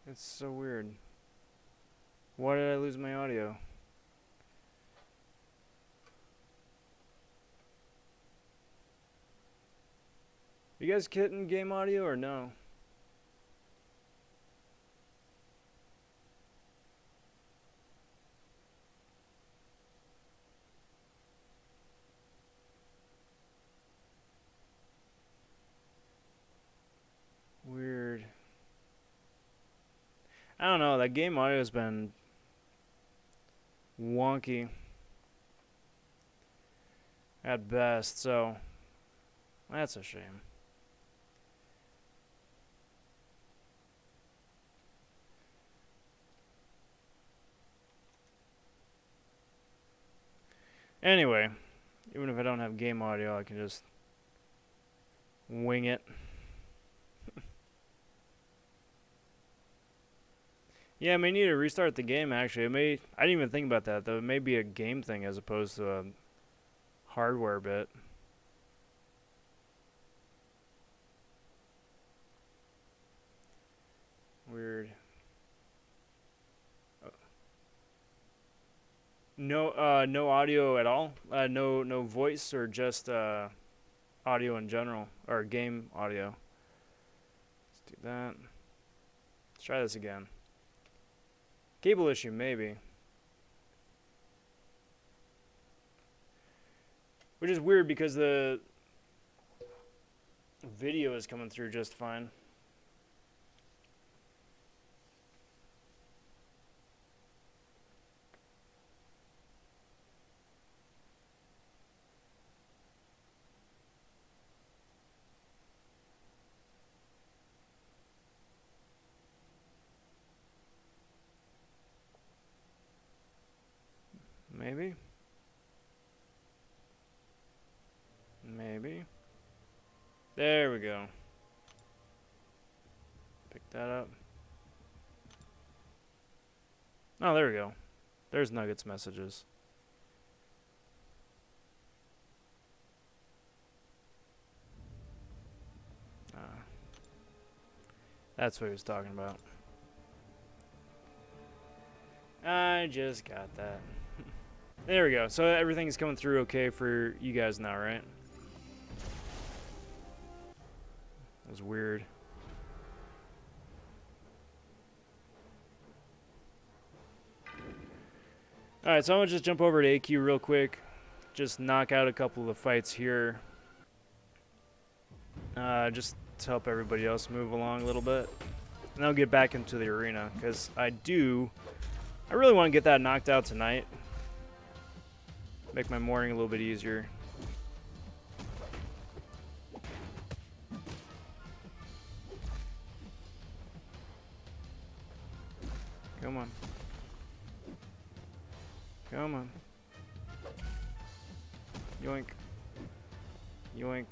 S1: It's so weird. Why did I lose my audio? You guys getting game audio or no? Weird. I don't know, that game audio has been wonky at best, so that's a shame. Anyway, even if I don't have game audio, I can just wing it. Yeah, I may need to restart the game, actually. I didn't even think about that, though. It may be a game thing as opposed to a hardware bit. Weird. No audio at all? No voice, or just audio in general, or game audio? Let's do that. Let's try this again. Cable issue, maybe. Which is weird because the video is coming through just fine. Maybe. Maybe. There we go. Pick that up. Oh, there we go. There's Nuggets messages. That's what he was talking about. I just got that. There we go. So everything's coming through okay for you guys now, right? That was weird. Alright, so I'm going to just jump over to AQ real quick. Just knock out a couple of the fights here. Just to help everybody else move along a little bit. And I'll get back into the arena, because I really want to get that knocked out tonight. Make my morning a little bit easier. Come on. Come on. Yoink. Yoink.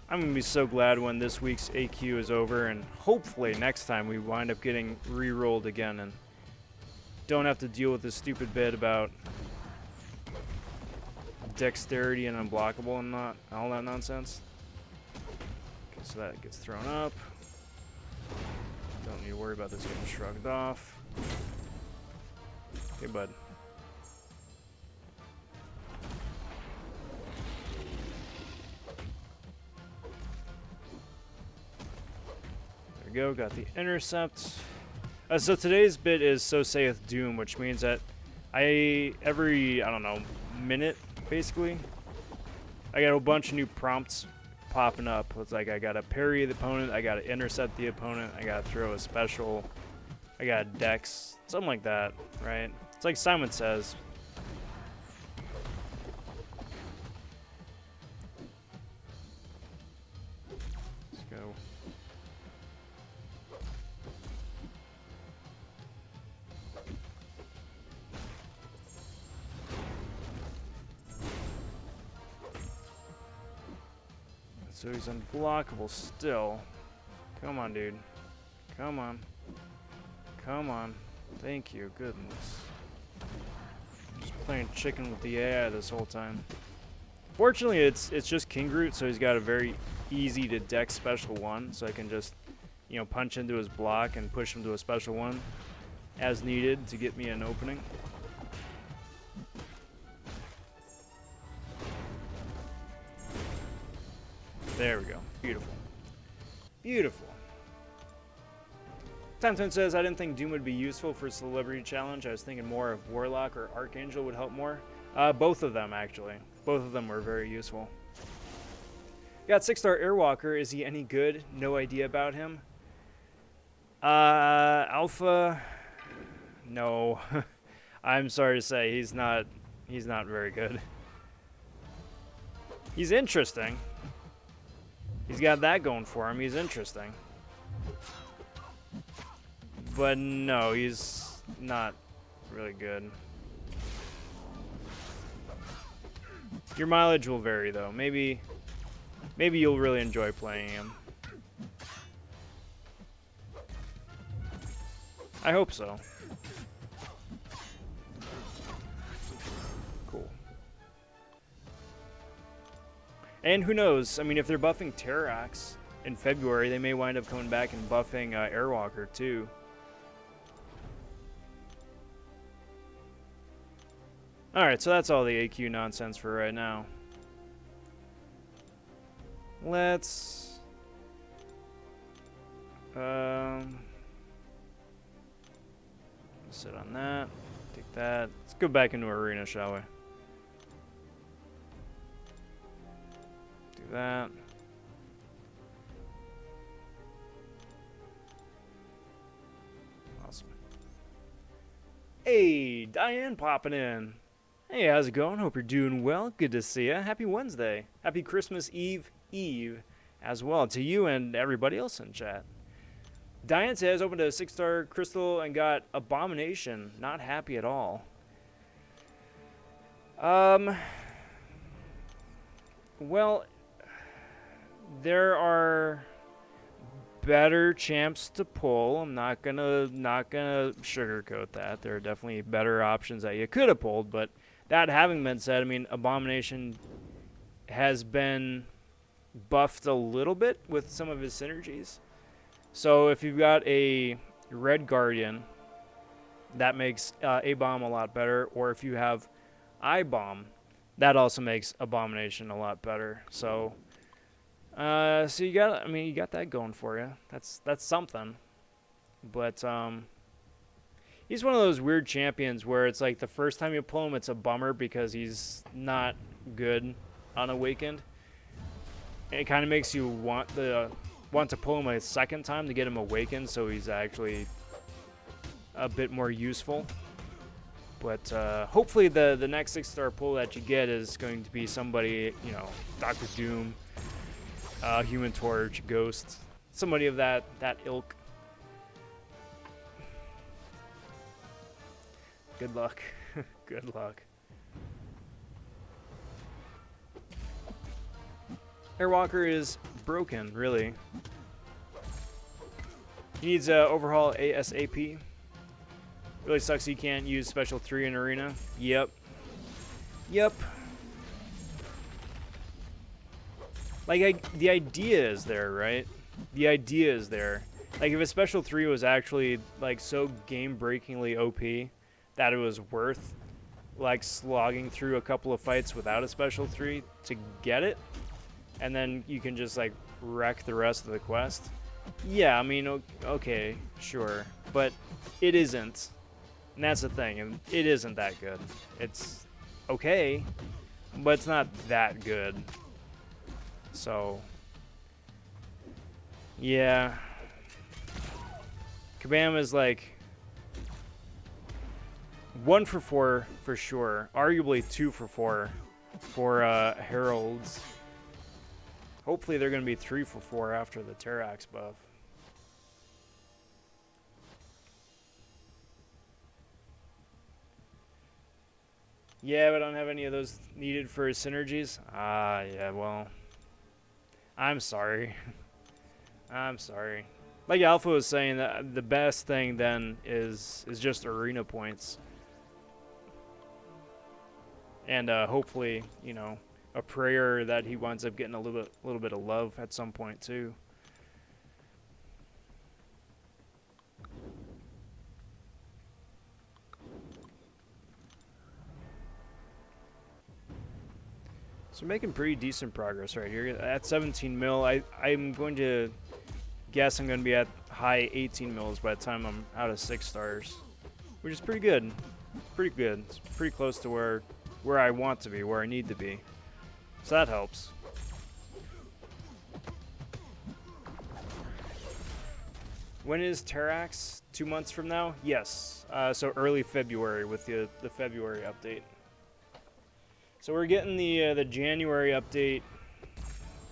S1: I'm going to be so glad when this week's AQ is over, and hopefully next time we wind up getting re-rolled again and don't have to deal with this stupid bit about dexterity and unblockable and not all that nonsense. Okay, so that gets thrown up. Don't need to worry about this getting shrugged off. Okay, bud. There we go, got the intercept. So today's bit is So Saith Doom, which means that every, I don't know, minute, basically, I got a bunch of new prompts popping up. It's like I gotta parry the opponent, I gotta intercept the opponent, I gotta throw a special, I got dex, something like that, right? It's like Simon Says. So he's unblockable still. Come on, dude. Come on. Come on. Thank you. Goodness. Just playing chicken with the AI this whole time. Fortunately, it's just King Groot, so he's got a very easy to deck special one, so I can just, you know, punch into his block and push him to a special one as needed to get me an opening. There we go. Beautiful. Beautiful. Time says, I didn't think Doom would be useful for Celebrity Challenge. I was thinking more of Warlock or Archangel would help more. Both of them, actually. Both of them were very useful. Got 6-star Airwalker. Is he any good? No idea about him. Alpha... No. I'm sorry to say, he's not very good. He's interesting. He's got that going for him. He's interesting. But no, he's not really good. Your mileage will vary, though. Maybe you'll really enjoy playing him. I hope so. Cool. And who knows? I mean, if they're buffing Terrax in February, they may wind up coming back and buffing Airwalker, too. Alright, so that's all the AQ nonsense for right now. Let's... sit on that. Take that. Let's go back into Arena, shall we? Do that. Awesome. Hey, Diane popping in. Hey, how's it going? Hope you're doing well. Good to see you. Happy Wednesday. Happy Christmas Eve as well to you and everybody else in chat. Diane says, opened a 6-star crystal and got Abomination. Not happy at all. Well, there are better champs to pull. I'm not gonna sugarcoat that. There are definitely better options that you could have pulled, but that having been said, I mean, Abomination has been buffed a little bit with some of his synergies. So if you've got a Red Guardian, that makes A-Bomb a lot better. Or if you have I-Bomb, that also makes Abomination a lot better. So, so you got that going for you. That's something. But he's one of those weird champions where it's like the first time you pull him, it's a bummer because he's not good on Awakened. It kind of makes you want to pull him a second time to get him awakened, so he's actually a bit more useful. But hopefully the next 6-star pull that you get is going to be somebody, you know, Dr. Doom, Human Torch, Ghost, somebody of that ilk. Good luck. Good luck. Airwalker is broken, really. He needs overhaul ASAP. Really sucks he can't use Special 3 in Arena. Yep. Yep. Like, the idea is there, right? The idea is there. Like, if a Special 3 was actually, like, so game-breakingly OP that it was worth, like, slogging through a couple of fights without a Special 3 to get it, and then you can just, like, wreck the rest of the quest. Yeah, I mean, okay, sure. But it isn't. And that's the thing. And it isn't that good. It's okay, but it's not that good. So, yeah. Kabam is, like, 1 for 4 for sure. Arguably 2 for 4 for Heralds. Hopefully they're going to be 3 for 4 after the Terrax buff. Yeah, but I don't have any of those needed for synergies. Ah, yeah, well. I'm sorry. I'm sorry. Like Alpha was saying, that the best thing then is just arena points. And hopefully, you know, a prayer that he winds up getting a little bit of love at some point too. So making pretty decent progress right here. At 17 mil, I'm going to guess I'm going to be at high 18 mils by the time I'm out of 6 stars, which is pretty good. Pretty good. It's pretty close to where I want to be, where I need to be. So that helps. When is Terrax? 2 months from now? Yes. So early February with the February update. So we're getting the January update,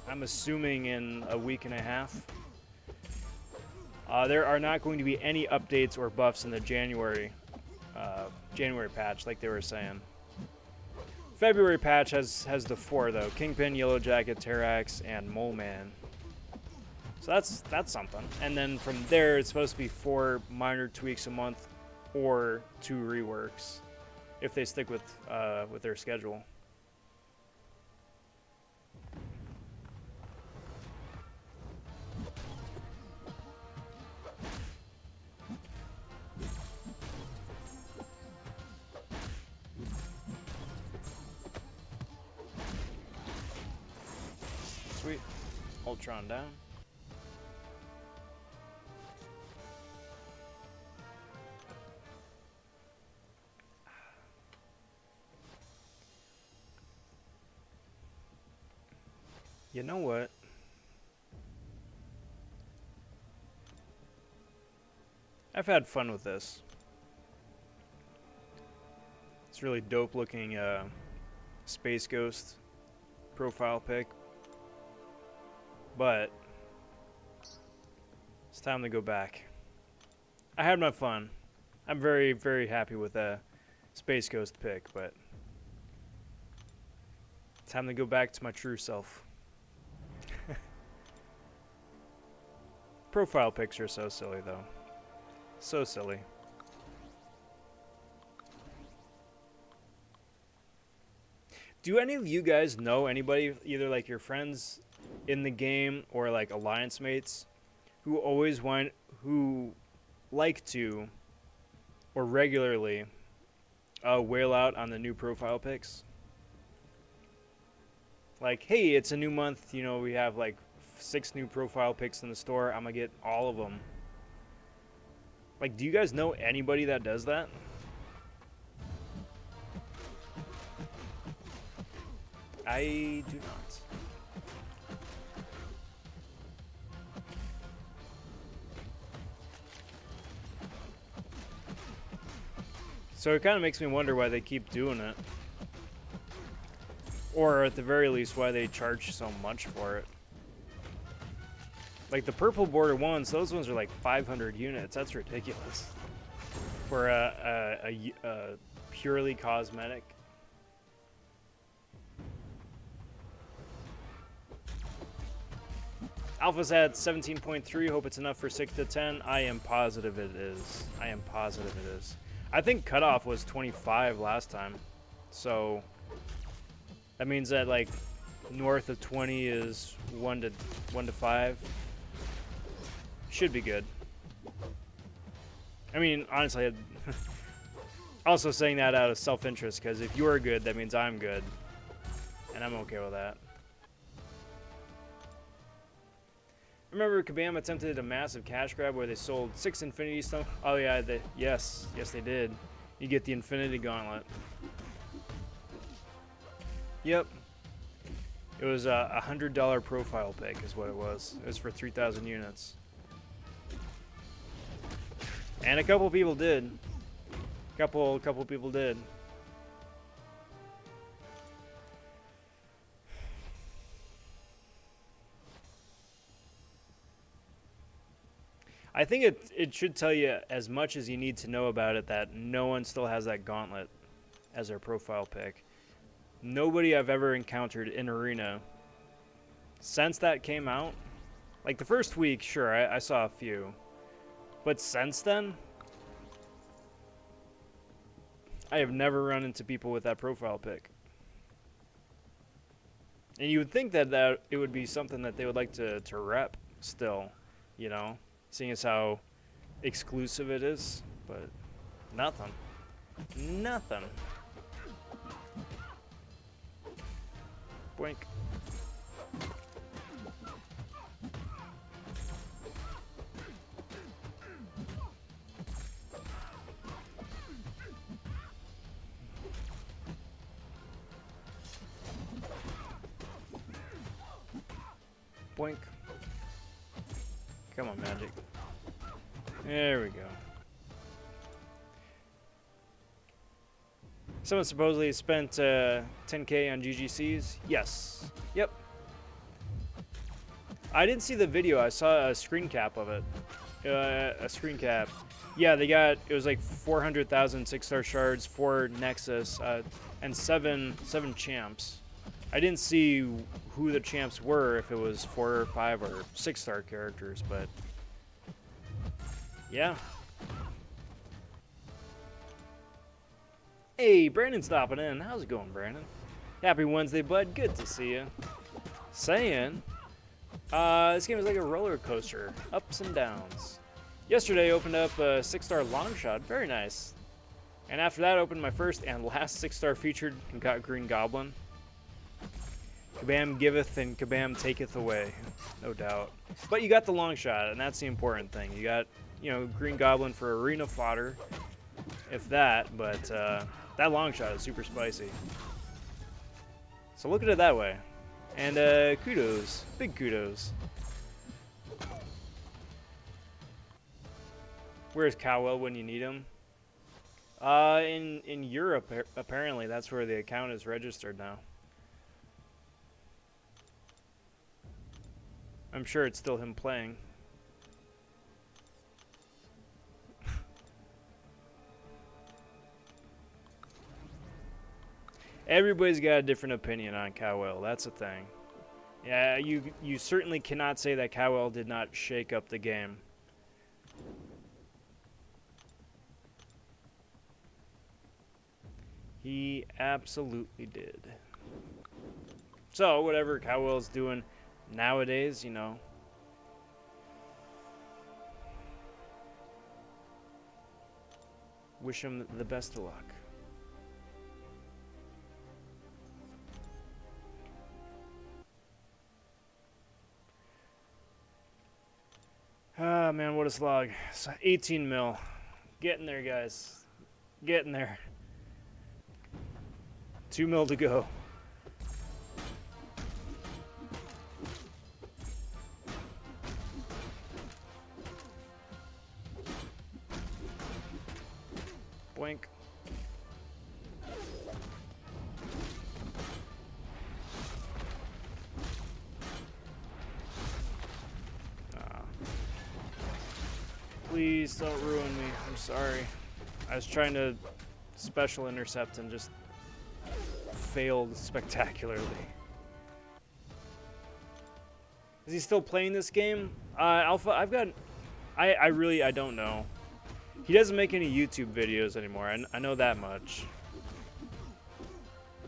S1: I'm assuming in a week and a half. There are not going to be any updates or buffs in the January patch, like they were saying. February patch has the 4 though: Kingpin, Yellow Jacket, Terrax, and Mole Man. So that's something. And then from there, it's supposed to be 4 minor tweaks a month, or 2 reworks, if they stick with their schedule. Sweet. Ultron down. You know what? I've had fun with this. It's really dope looking Space Ghost profile pic. But it's time to go back. I had my fun. I'm very, very happy with the Space Ghost pic, but time to go back to my true self. Profile pics are so silly, though. So silly. Do any of you guys know anybody, either like your friends in the game or like alliance mates, who like to or regularly wail out on the new profile pics? Like, hey, it's a new month, you know, we have like 6 new profile pics in the store, I'm gonna get all of them. Like, do you guys know anybody that does that? I do not. So it kind of makes me wonder why they keep doing it. Or at the very least, why they charge so much for it. Like the purple border ones, those ones are like 500 units. That's ridiculous. For a purely cosmetic. Alpha's at 17.3. Hope it's enough for 6 to 10. I am positive it is. I am positive it is. I think cutoff was 25 last time. So that means that like north of 20 is 1 to 5. Should be good. I mean, honestly, also saying that out of self-interest, because if you're good, that means I'm good. And I'm okay with that. Remember Kabam attempted a massive cash grab where they sold 6 Infinity Stones? Oh yeah, yes they did. You get the Infinity Gauntlet. Yep. It was a $100 profile pick is what it was. It was for 3,000 units. And a couple people did. Couple people did. I think it should tell you as much as you need to know about it that no one still has that gauntlet as their profile pick. Nobody I've ever encountered in Arena since that came out, like the first week, sure, I saw a few. But since then, I have never run into people with that profile pic. And you would think that it would be something that they would like to rep still, you know, seeing as how exclusive it is, but nothing. Nothing. Boink. Boink. Come on, magic. There we go. Someone supposedly spent 10K on GGCs. Yes. Yep. I didn't see the video. I saw a screen cap of it. A screen cap. Yeah, they got, it was like 400,000 6-star shards, 4 Nexus, and 7 champs. I didn't see who the champs were, if it was 4 or 5 or 6-star characters, but yeah. Hey, Brandon's stopping in. How's it going, Brandon? Happy Wednesday, bud. Good to see you. Saying, this game is like a roller coaster, ups and downs. Yesterday, opened up a 6-star long shot. Very nice. And after that, opened my first and last 6-star featured and got Green Goblin. Kabam giveth and Kabam taketh away, no doubt. But you got the long shot, and that's the important thing. You got, you know, Green Goblin for arena fodder, if that, but that long shot is super spicy. So look at it that way. And kudos, big kudos. Where's Cowell when you need him? In Europe, apparently. That's where the account is registered now. I'm sure it's still him playing. Everybody's got a different opinion on Cowell. That's the thing. Yeah, you certainly cannot say that Cowell did not shake up the game. He absolutely did. So, whatever Cowell's doing nowadays, you know. Wish him the best of luck. Ah, man, what a slog. 18 mil. Getting there, guys. Getting there. 2 mil to go. Boink. Please don't ruin me. I'm sorry. I was trying to special intercept and just failed spectacularly. Is he still playing this game? Alpha, I've got... I don't know. He doesn't make any YouTube videos anymore. I know that much.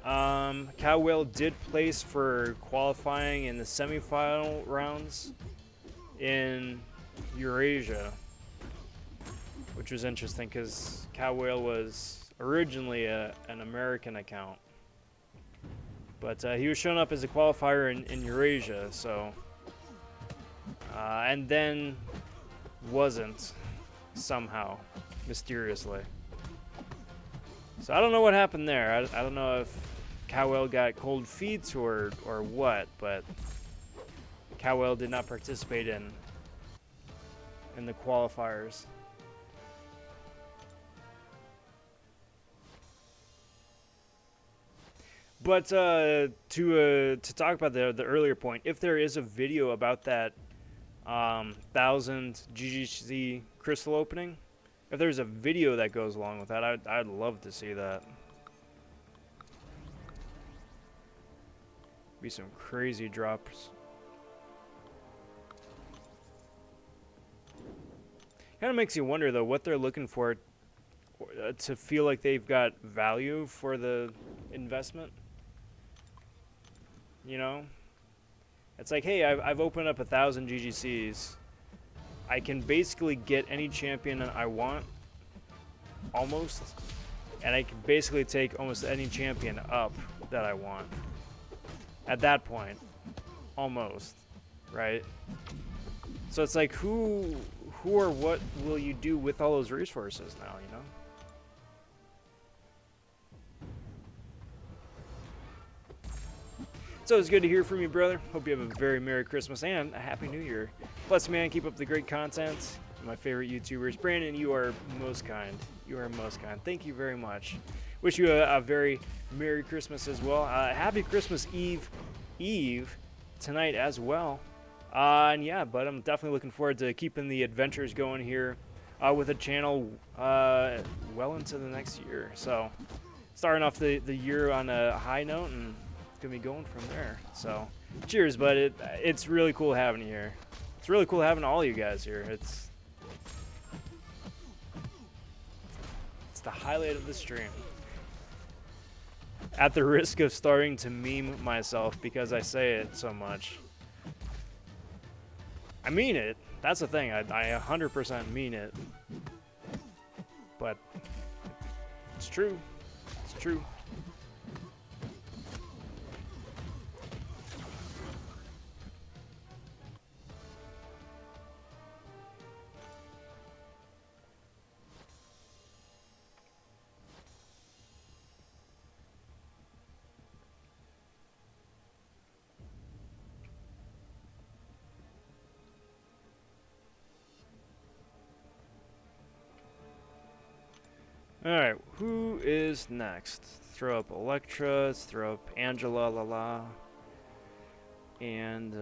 S1: Cowell did place for qualifying in the semifinal rounds in Eurasia, which was interesting because Cowell was originally an American account, but he was shown up as a qualifier in Eurasia, so and then wasn't somehow mysteriously. So I don't know what happened there. I don't know if Cowell got cold feet or what, but Cowell did not participate in the qualifiers. But to talk about the earlier point, if there is a video about that 1,000 GGC crystal opening, if there's a video that goes along with that, I'd love to see that. Be some crazy drops Kind of makes you wonder though what they're looking for to feel like they've got value for the investment. You know, it's like, hey, I've opened up 1,000 GGCs. I can basically get any champion I want, almost, and I can basically take almost any champion up that I want. At that point, almost, right? So it's like, who or what will you do with all those resources now, you know? So it's good to hear from you, brother. Hope you have a very Merry Christmas and a Happy New Year. Bless, man. Keep up the great content. My favorite YouTubers. Brandon, you are most kind. You are most kind. Thank you very much. Wish you a very Merry Christmas as well. Happy Christmas Eve tonight as well. And yeah, but I'm definitely looking forward to keeping the adventures going here with the channel well into the next year. So starting off the year on a high note, and it's gonna be going from there. So cheers, but it's really cool having you here. It's really cool having all you guys here. It's the highlight of the stream. At the risk of starting to meme myself because I say it so much. I mean it. That's the thing. I 100% mean it. But it's true. It's true. Alright, who is next? Throw up Electra, let's throw up Angela Lala, and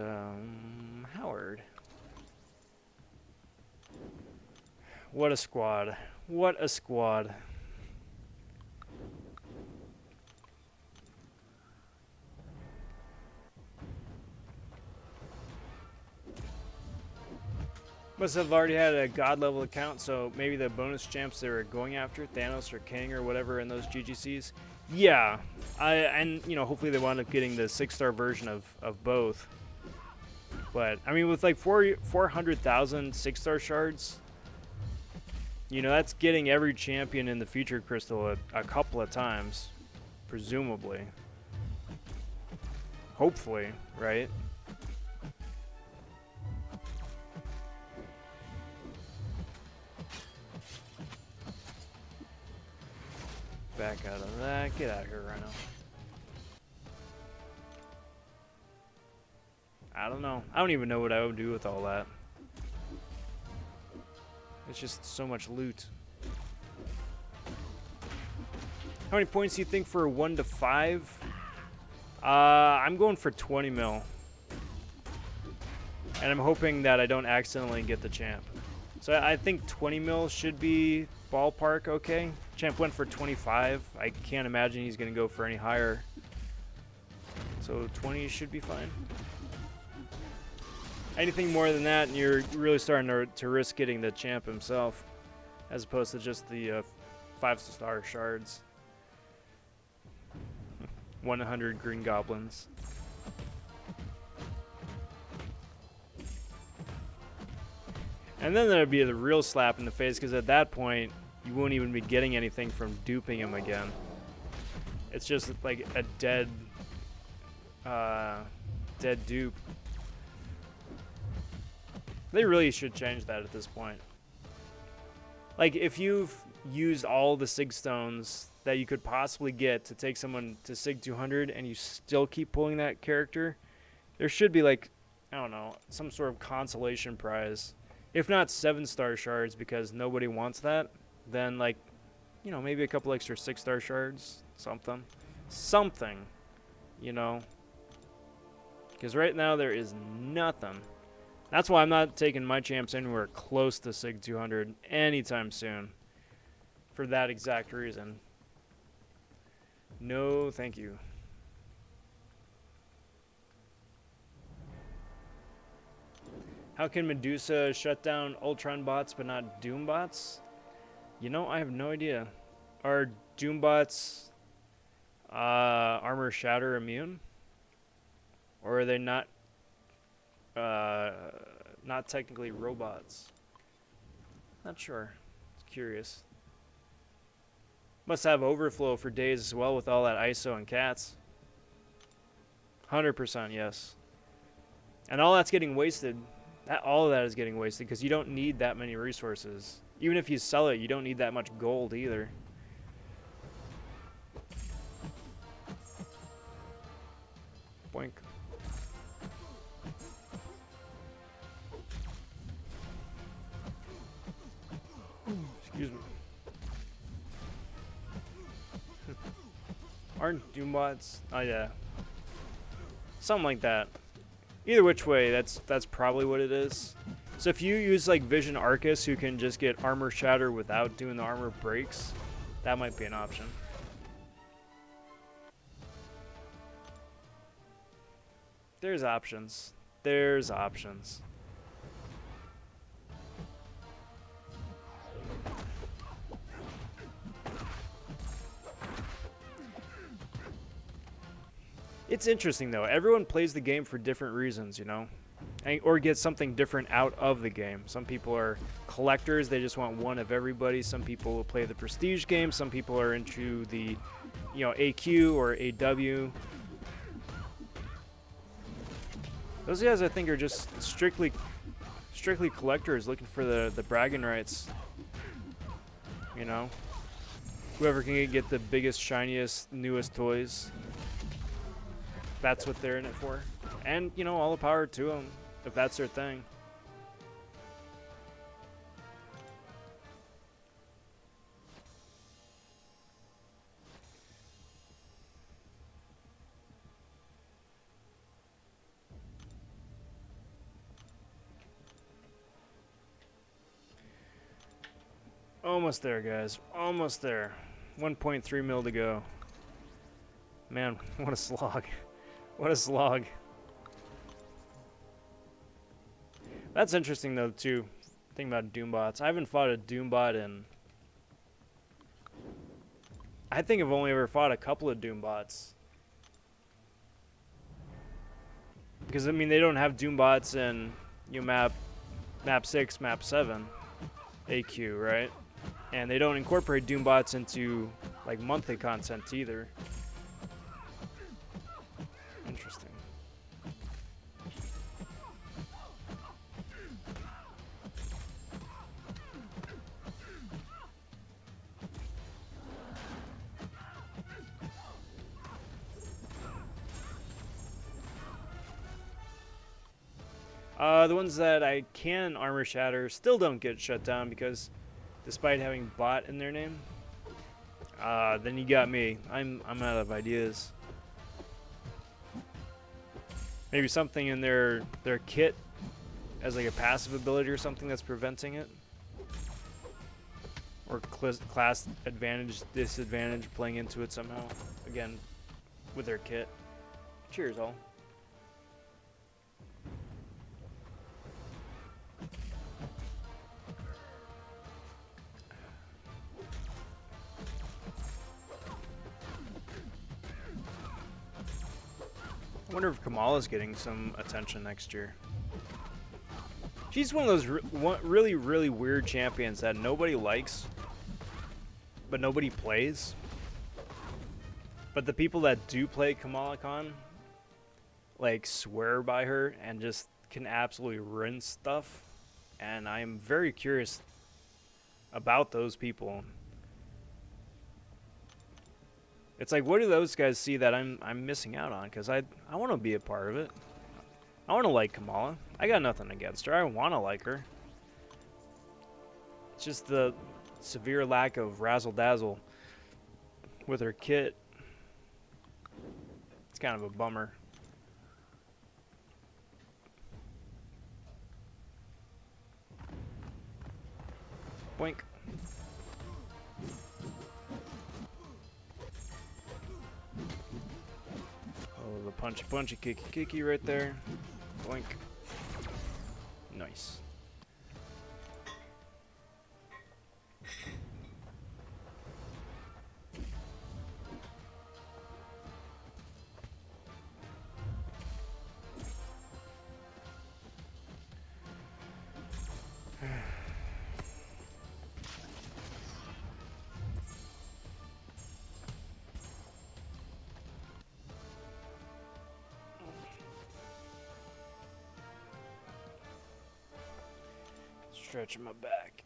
S1: Howard. What a squad. What a squad. Must have already had a god level account, so maybe the bonus champs they were going after, Thanos or King or whatever in those GGCs. Yeah, and you know, hopefully they wound up getting the 6-star version of both. But I mean, with like 400,000 6-star shards, you know, that's getting every champion in the featured crystal a couple of times, presumably. Hopefully, right? Back out of that. Get out of here, Rhino. I don't know. I don't even know what I would do with all that. It's just so much loot. How many points do you think for 1 to 5? I'm going for 20 mil. And I'm hoping that I don't accidentally get the champ. So I think 20 mil should be ballpark okay. Champ went for 25. I can't imagine he's going to go for any higher. So 20 should be fine. Anything more than that, and you're really starting to risk getting the champ himself, as opposed to just the 5-star shards. 100 green goblins. And then there'd be the real slap in the face, because at that point, you won't even be getting anything from duping him again. It's just like a dead dupe. They really should change that at this point. Like, if you've used all the Sig Stones that you could possibly get to take someone to Sig 200 and you still keep pulling that character, there should be, like, I don't know, some sort of consolation prize. If not 7-star shards, because nobody wants that, then, like, you know, maybe a couple extra 6-star shards, something. Something, you know. Because right now there is nothing. That's why I'm not taking my champs anywhere close to Sig 200 anytime soon. For that exact reason. No, thank you. How can Medusa shut down Ultron bots but not Doom bots? You know, I have no idea. Are Doom bots armor shatter immune? Or are they not technically robots? Not sure. It's curious. Must have overflow for days as well with all that ISO and cats. 100% yes. And all that's getting wasted. All of that is getting wasted because you don't need that many resources. Even if you sell it, you don't need that much gold either. Boink. Excuse me. Aren't Doom bots? Oh yeah. Something like that. Either which way, that's probably what it is. So if you use like Vision Arcus, who can just get armor shatter without doing the armor breaks, that might be an option. There's options. There's options. It's interesting though. Everyone plays the game for different reasons, you know, or gets something different out of the game. Some people are collectors; they just want one of everybody. Some people will play the prestige game. Some people are into the, you know, AQ or AW. Those guys, I think, are just strictly collectors looking for the bragging rights. You know, whoever can get the biggest, shiniest, newest toys. That's what they're in it for. And, you know, all the power to them, if that's their thing. Almost there, guys. Almost there. 1.3 mil to go. Man, what a slog. What a slog. That's interesting, though, too. Think about Doombots. I haven't fought a Doombot in... I think I've only ever fought a couple of Doombots. Because, I mean, they don't have Doombots in, you know, map 6, map 7, AQ, right? And they don't incorporate Doombots into, like, monthly content, either. Interesting. The ones that I can armor shatter still don't get shut down because, despite having bot in their name, then you got me. I'm out of ideas. Maybe something in their kit as like a passive ability or something that's preventing it, or class advantage, disadvantage playing into it somehow. Again, with their kit. Cheers, all. I wonder if Kamala's getting some attention next year. She's one of those really, really weird champions that nobody likes, but nobody plays. But the people that do play Kamala Khan, like, swear by her and just can absolutely rinse stuff. And I am very curious about those people. It's like, what do those guys see that I'm missing out on? Because I want to be a part of it. I want to like Kamala. I got nothing against her. I want to like her. It's just the severe lack of razzle-dazzle with her kit. It's kind of a bummer. Boink. Oh, the punchy kicky right there. Boink. Nice. Stretching my back.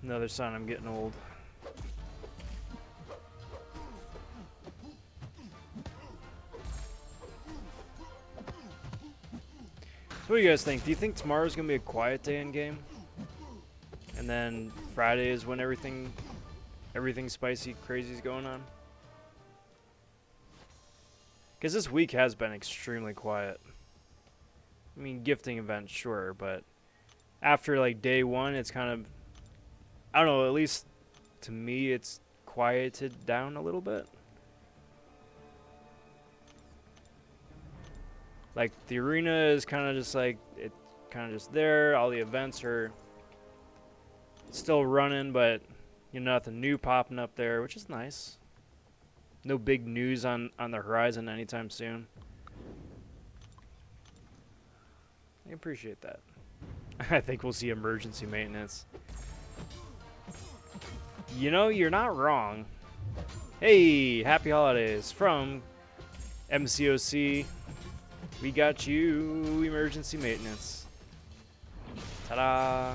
S1: Another sign I'm getting old. So what do you guys think? Do you think tomorrow's gonna be a quiet day in game? And then Friday is when everything spicy, crazy is going on? Because this week has been extremely quiet. I mean, gifting events, sure, but after like day one, it's kind of, I don't know, at least to me, it's quieted down a little bit. Like the arena is kind of just like, it's kind of just there. All the events are still running, but you know, nothing new popping up there, which is nice. No big news on the horizon anytime soon. I appreciate that. I think we'll see emergency maintenance. You know, you're not wrong. Hey, happy holidays from MCOC. We got you emergency maintenance. Ta-da!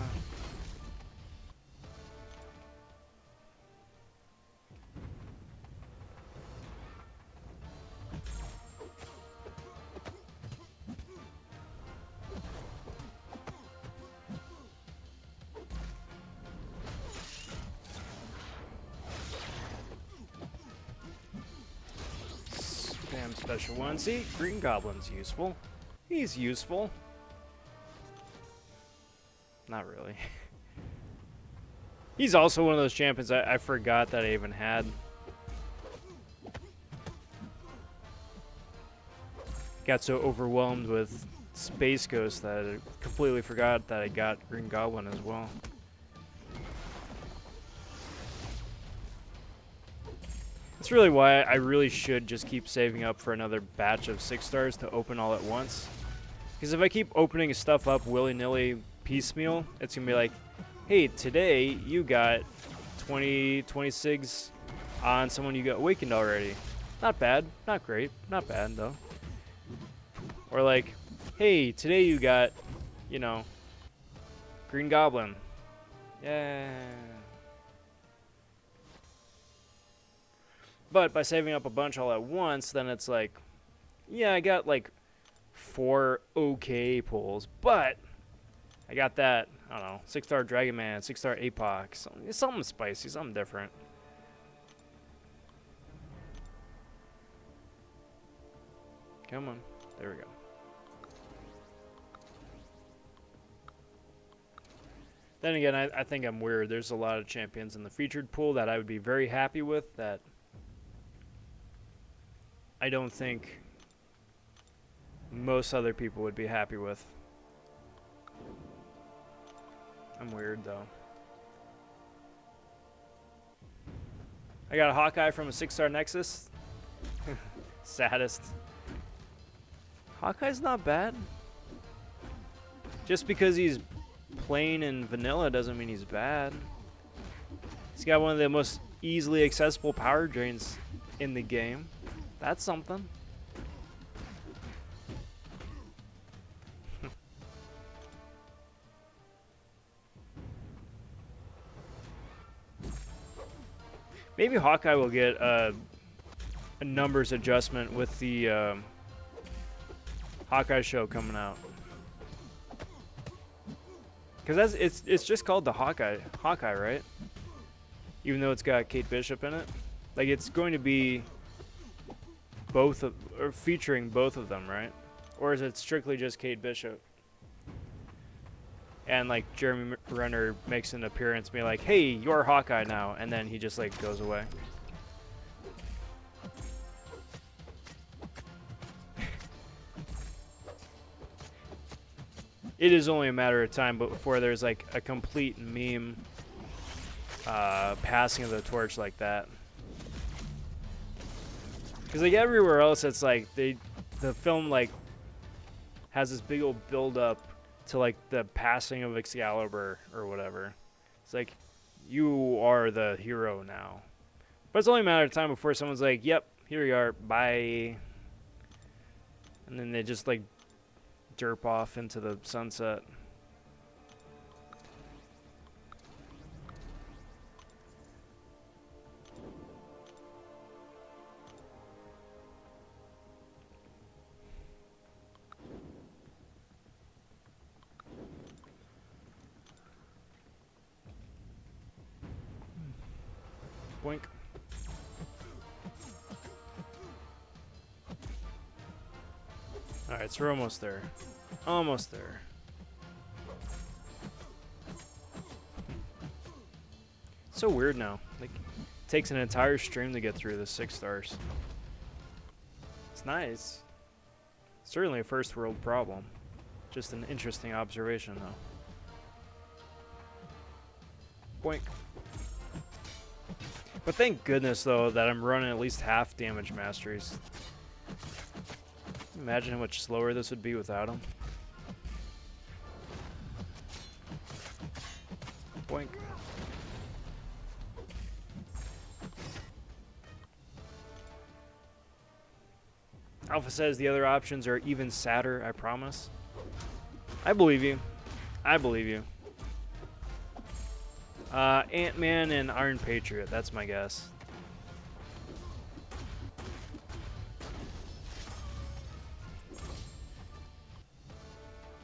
S1: Special one. See, Green Goblin's useful. He's useful. Not really. He's also one of those champions I forgot that I even had. Got so overwhelmed with Space Ghost that I completely forgot that I got Green Goblin as well. That's really why I really should just keep saving up for another batch of 6 stars to open all at once. Because if I keep opening stuff up willy-nilly piecemeal, it's going to be like, hey, today you got 26 on someone you got awakened already. Not bad, not great, not bad though. Or like, hey, today you got, you know, Green Goblin. Yeah. But by saving up a bunch all at once, then it's like, yeah, I got like 4 okay pulls, but I got that, I don't know, 6-star Dragon Man, 6-star APOC, something spicy, something different. Come on, there we go. Then again, I think I'm weird. There's a lot of champions in the featured pool that I would be very happy with that I don't think most other people would be happy with. I'm weird, though. I got a Hawkeye from a 6-star Nexus. Saddest. Hawkeye's not bad. Just because he's plain and vanilla doesn't mean he's bad. He's got one of the most easily accessible power drains in the game. That's something. Maybe Hawkeye will get a numbers adjustment with the Hawkeye show coming out. Because it's just called the Hawkeye, right? Even though it's got Kate Bishop in it. Like, it's going to be both of, or featuring both of them, right? Or is it strictly just Kate Bishop? And like Jeremy Renner makes an appearance, be like, "Hey, you're Hawkeye now," and then he just like goes away. it is only a matter of time before there's like a complete meme passing of the torch like that. Because like everywhere else, it's like the film like has this big old build up to like the passing of Excalibur or whatever. It's like you are the hero now, but it's only a matter of time before someone's like, "Yep, here you are, bye," and then they just like derp off into the sunset. Boink. Alright, so we're almost there. Almost there. It's so weird now. Like, it takes an entire stream to get through the 6 stars. It's nice. Certainly a first world problem. Just an interesting observation, though. Boink. But thank goodness, though, that I'm running at least half damage masteries. Imagine how much slower this would be without them. Boink. Alpha says the other options are even sadder, I promise. I believe you. I believe you. Ant-Man and Iron Patriot, that's my guess.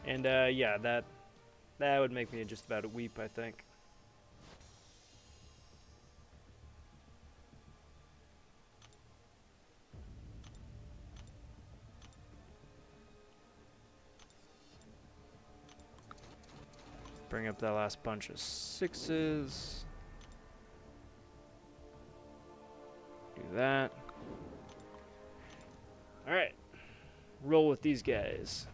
S1: And yeah, that would make me just about a weep, I think. Bring up that last bunch of 6s. Do that. Alright. Roll with these guys.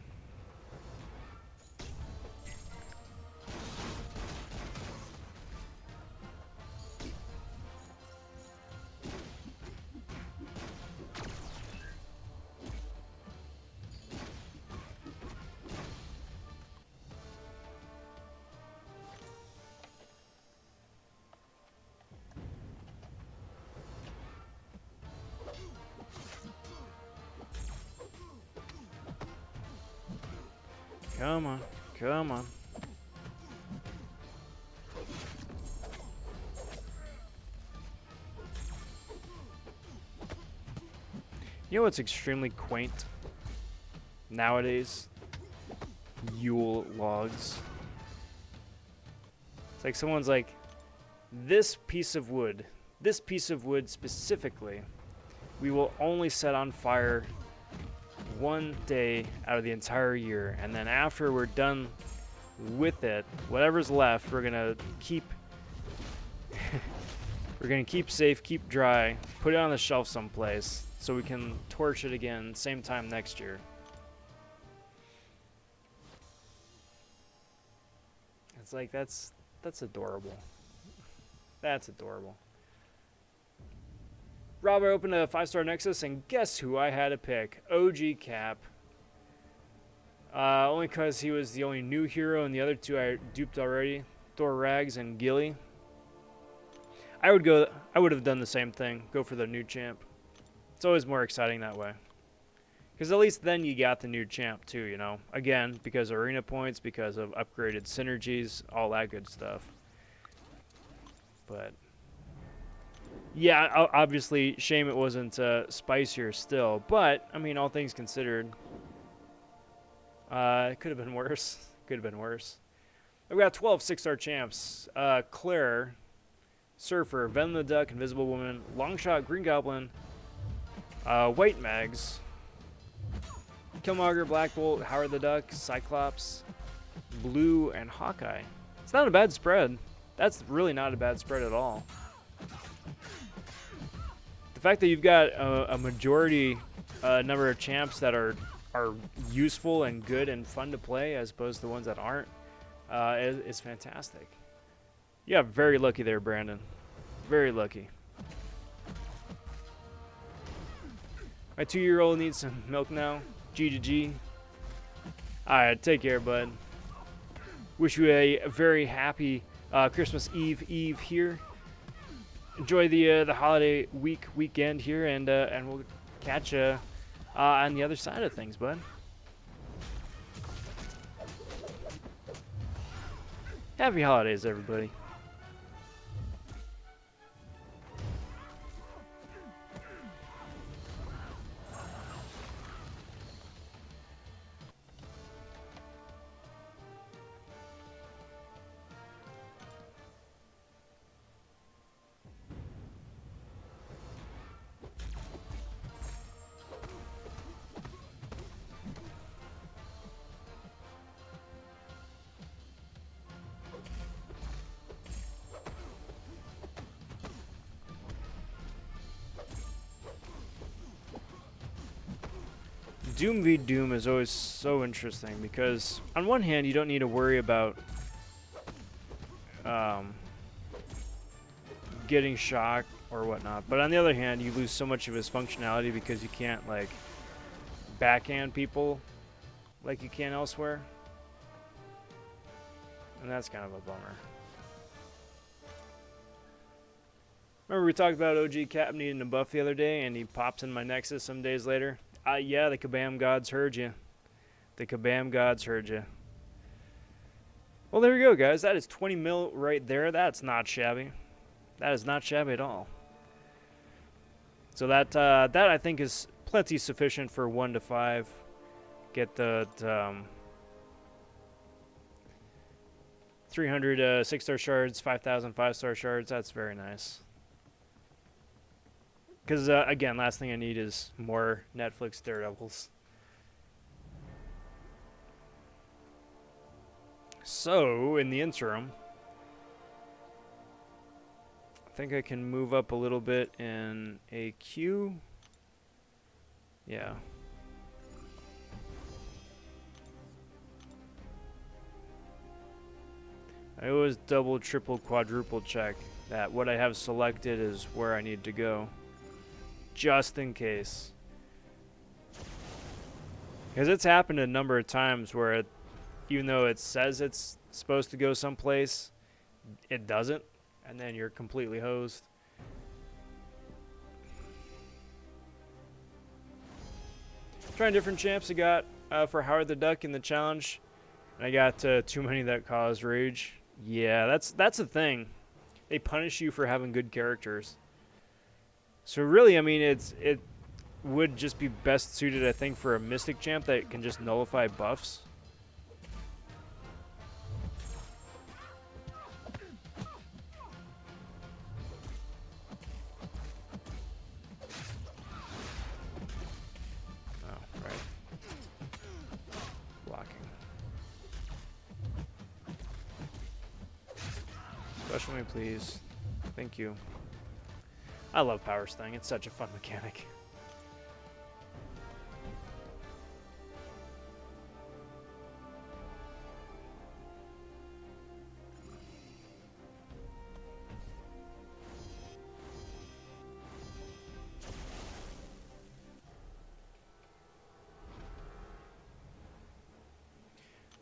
S1: Come on, come on. You know what's extremely quaint nowadays? Yule logs. It's like someone's like, this piece of wood specifically, we will only set on fire one day out of the entire year, and then after we're done with it, whatever's left, we're gonna keep we're gonna keep safe, keep dry, put it on the shelf someplace so we can torch it again same time next year. It's like that's adorable. That's adorable. Robert opened a 5-star Nexus, and guess who I had to pick? OG Cap. Only because he was the only new hero, and the other two I duped already. Thor Rags and Gilly. I would have done the same thing. Go for the new champ. It's always more exciting that way. Because at least then you got the new champ too, you know? Again, because of arena points, because of upgraded synergies, all that good stuff. But yeah, obviously, shame it wasn't spicier still. But, I mean, all things considered, it could have been worse. Could have been worse. We've got 12 6-star champs. Claire, Surfer, Venom the Duck, Invisible Woman, Longshot, Green Goblin, White Mags, Killmonger, Black Bolt, Howard the Duck, Cyclops, Blue, and Hawkeye. It's not a bad spread. That's really not a bad spread at all. The fact that you've got a majority number of champs that are are useful and good and fun to play, as opposed to the ones that aren't, is fantastic. Yeah, very lucky there, Brandon. Very lucky. My 2-year-old needs some milk now. G to G. Alright, take care, bud. Wish you a very happy Christmas Eve here. Enjoy the holiday weekend here, and we'll catch you on the other side of things, bud. Happy holidays, everybody. Doom v Doom is always so interesting because on one hand you don't need to worry about getting shocked or whatnot, but on the other hand you lose so much of his functionality because you can't like backhand people like you can elsewhere, and that's kind of a bummer. Remember we talked about OG Cap needing a buff the other day, and he pops in my Nexus some days later. Yeah, the Kabam gods heard you. The Kabam gods heard you. Well, there we go, guys. That is 20 mil right there. That's not shabby. That is not shabby at all. So that I think is plenty sufficient for 1 to 5. Get the 300 6-star shards, 5,000 5-star shards. That's very nice. Because, again, last thing I need is more Netflix Daredevils. So, in the interim, I think I can move up a little bit in AQ. Yeah. I always double, triple, quadruple check that what I have selected is where I need to go. Just in case. Because it's happened a number of times where even though it says it's supposed to go someplace, it doesn't, and then you're completely hosed. Trying different champs I got for Howard the Duck in the challenge, and I got too many that cause rage. Yeah, that's the thing. They punish you for having good characters. So really, I mean, it would just be best suited, I think, for a Mystic champ that can just nullify buffs. Oh, right. Blocking. Special me, please. Thank you. I love Power Sting. It's such a fun mechanic.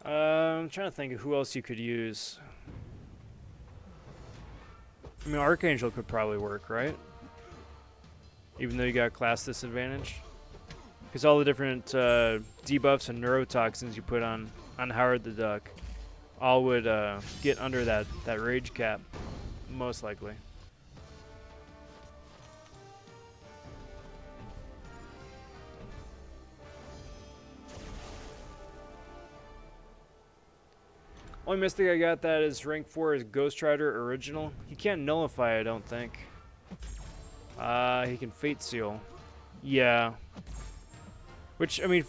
S1: I'm trying to think of who else you could use. I mean, Archangel could probably work, right? Even though you got class disadvantage. Because all the different debuffs and neurotoxins you put on Howard the Duck all would get under that rage cap, most likely. Only Mystic I got that is rank 4 is Ghost Rider Original. He can't nullify, I don't think. He can Fate Seal. Yeah. Which, I mean,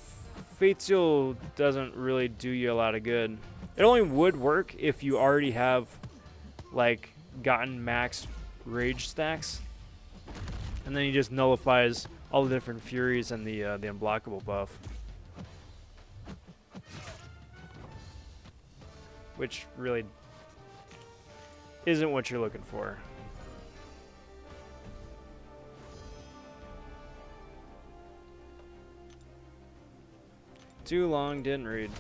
S1: Fate Seal doesn't really do you a lot of good. It only would work if you already have, like, gotten max rage stacks. And then he just nullifies all the different Furies and the unblockable buff. which really isn't what you're looking for. Too long, didn't read.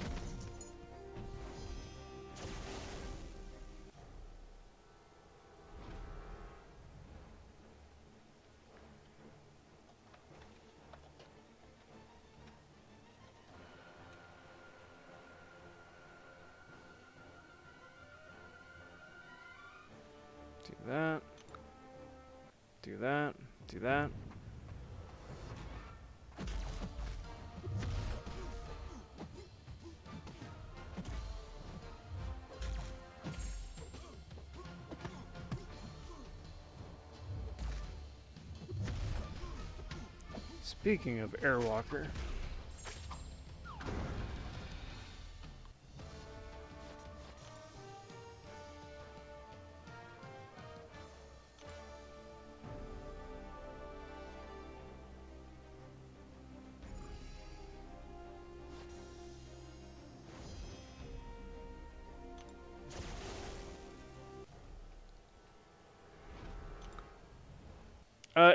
S1: Do that. Do that. Do that. Speaking of Airwalker,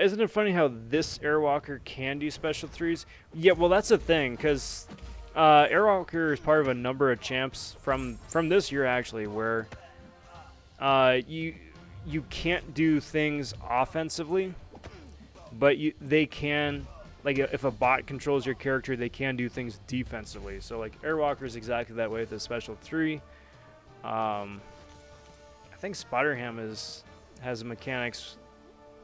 S1: isn't it funny how this Airwalker can do special 3s? Yeah, well, that's the thing, because Airwalker is part of a number of champs from this year, actually, where you can't do things offensively, but they can, like, if a bot controls your character, they can do things defensively. So, like, Airwalker is exactly that way with the special 3. I think Spider-Ham has mechanics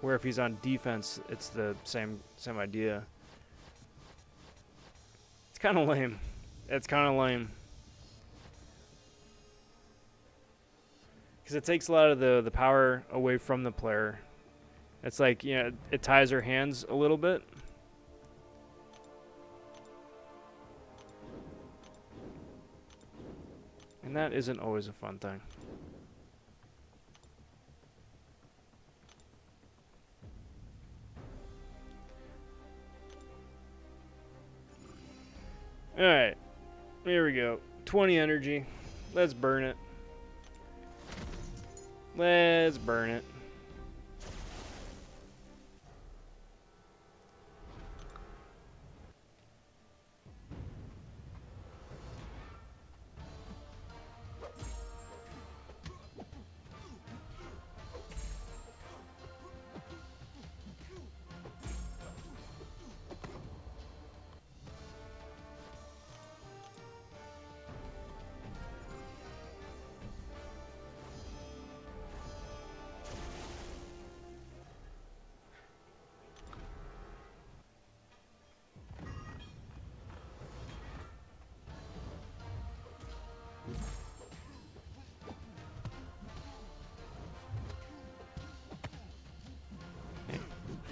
S1: where if he's on defense, it's the same idea. It's kind of lame. It's kind of lame. Because it takes a lot of the power away from the player. It's like, you know, it ties her hands a little bit. And that isn't always a fun thing. Alright, here we go. 20 energy. Let's burn it. Let's burn it.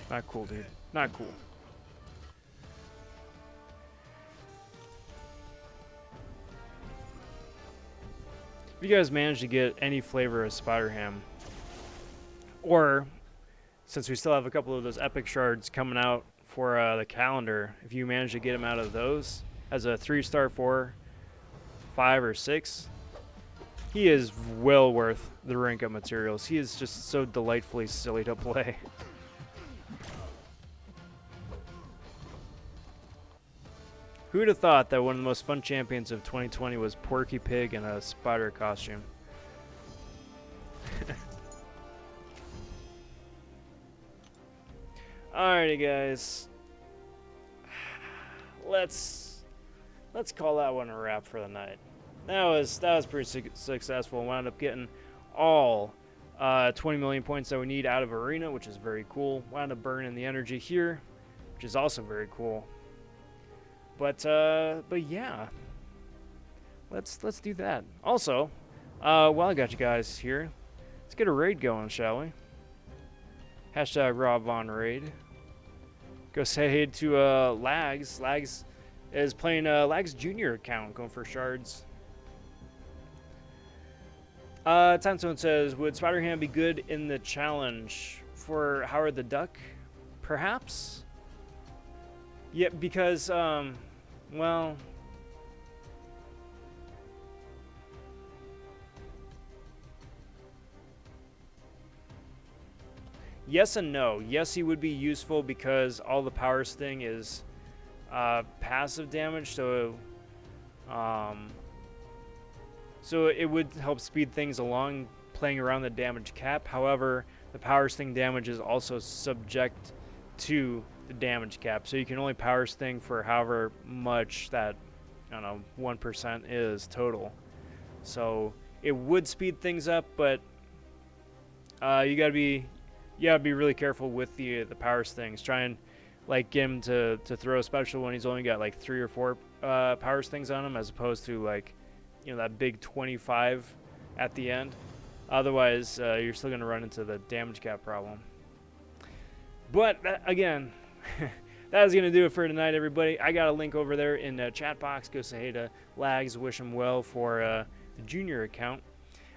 S1: Not cool, dude. Not cool. If you guys manage to get any flavor of Spider-Ham, or since we still have a couple of those epic shards coming out for the calendar, if you manage to get him out of those as a 3-star, 4, 5, or 6, he is well worth the rank up materials. He is just so delightfully silly to play. Who would have thought that one of the most fun champions of 2020 was Porky Pig in a spider costume? Alrighty, guys. Let's call that one a wrap for the night. That was pretty successful. Wound up getting all 20 million points that we need out of Arena, which is very cool. Wound up burning the energy here, which is also very cool. But yeah, let's do that. Also, while I got you guys here, let's get a raid going, shall we? Hashtag RobVonRaid. Go say hey to Lags. Lags is playing Lags Junior account, going for shards. Timezone says, would Spider-Ham be good in the challenge for Howard the Duck? Perhaps. Yeah, because well, yes and no. Yes, he would be useful because all the power sting is passive damage, so it would help speed things along playing around the damage cap. However, the power sting damage is also subject to the damage cap, so you can only power sting for however much that, I don't know, 1% is total. So it would speed things up, but you gotta be really careful with the power stings. Try and like get him to throw a special when he's only got like 3 or 4 power stings on him, as opposed to like, you know, that big 25 at the end. Otherwise, you're still gonna run into the damage cap problem. But again, that is gonna do it for tonight, everybody. I got a link over there in the chat box. Go say hey to Lags, wish him well for the junior account.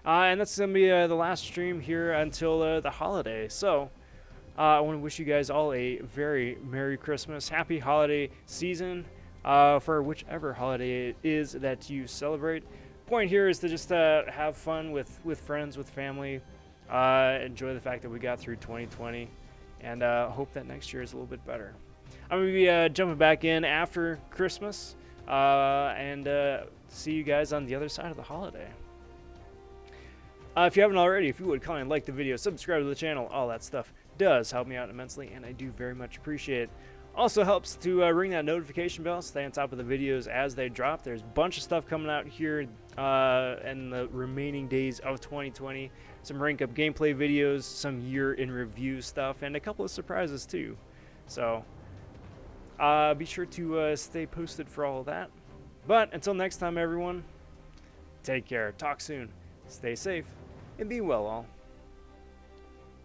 S1: And that's going to be the last stream here until the holiday. So I want to wish you guys all a very Merry Christmas, Happy Holiday season for whichever holiday it is that you celebrate. Point here is to just have fun with friends, with family. Enjoy the fact that we got through 2020, and hope that next year is a little bit better. I'm going to be jumping back in after Christmas and see you guys on the other side of the holiday. If you haven't already, if you would kindly like the video, subscribe to the channel, all that stuff does help me out immensely, and I do very much appreciate it. Also helps to ring that notification bell, stay on top of the videos as they drop. There's a bunch of stuff coming out here in the remaining days of 2020. Some rank up gameplay videos, some year in review stuff, and a couple of surprises too. So be sure to stay posted for all of that. But until next time, everyone, take care, talk soon, stay safe, and be well all.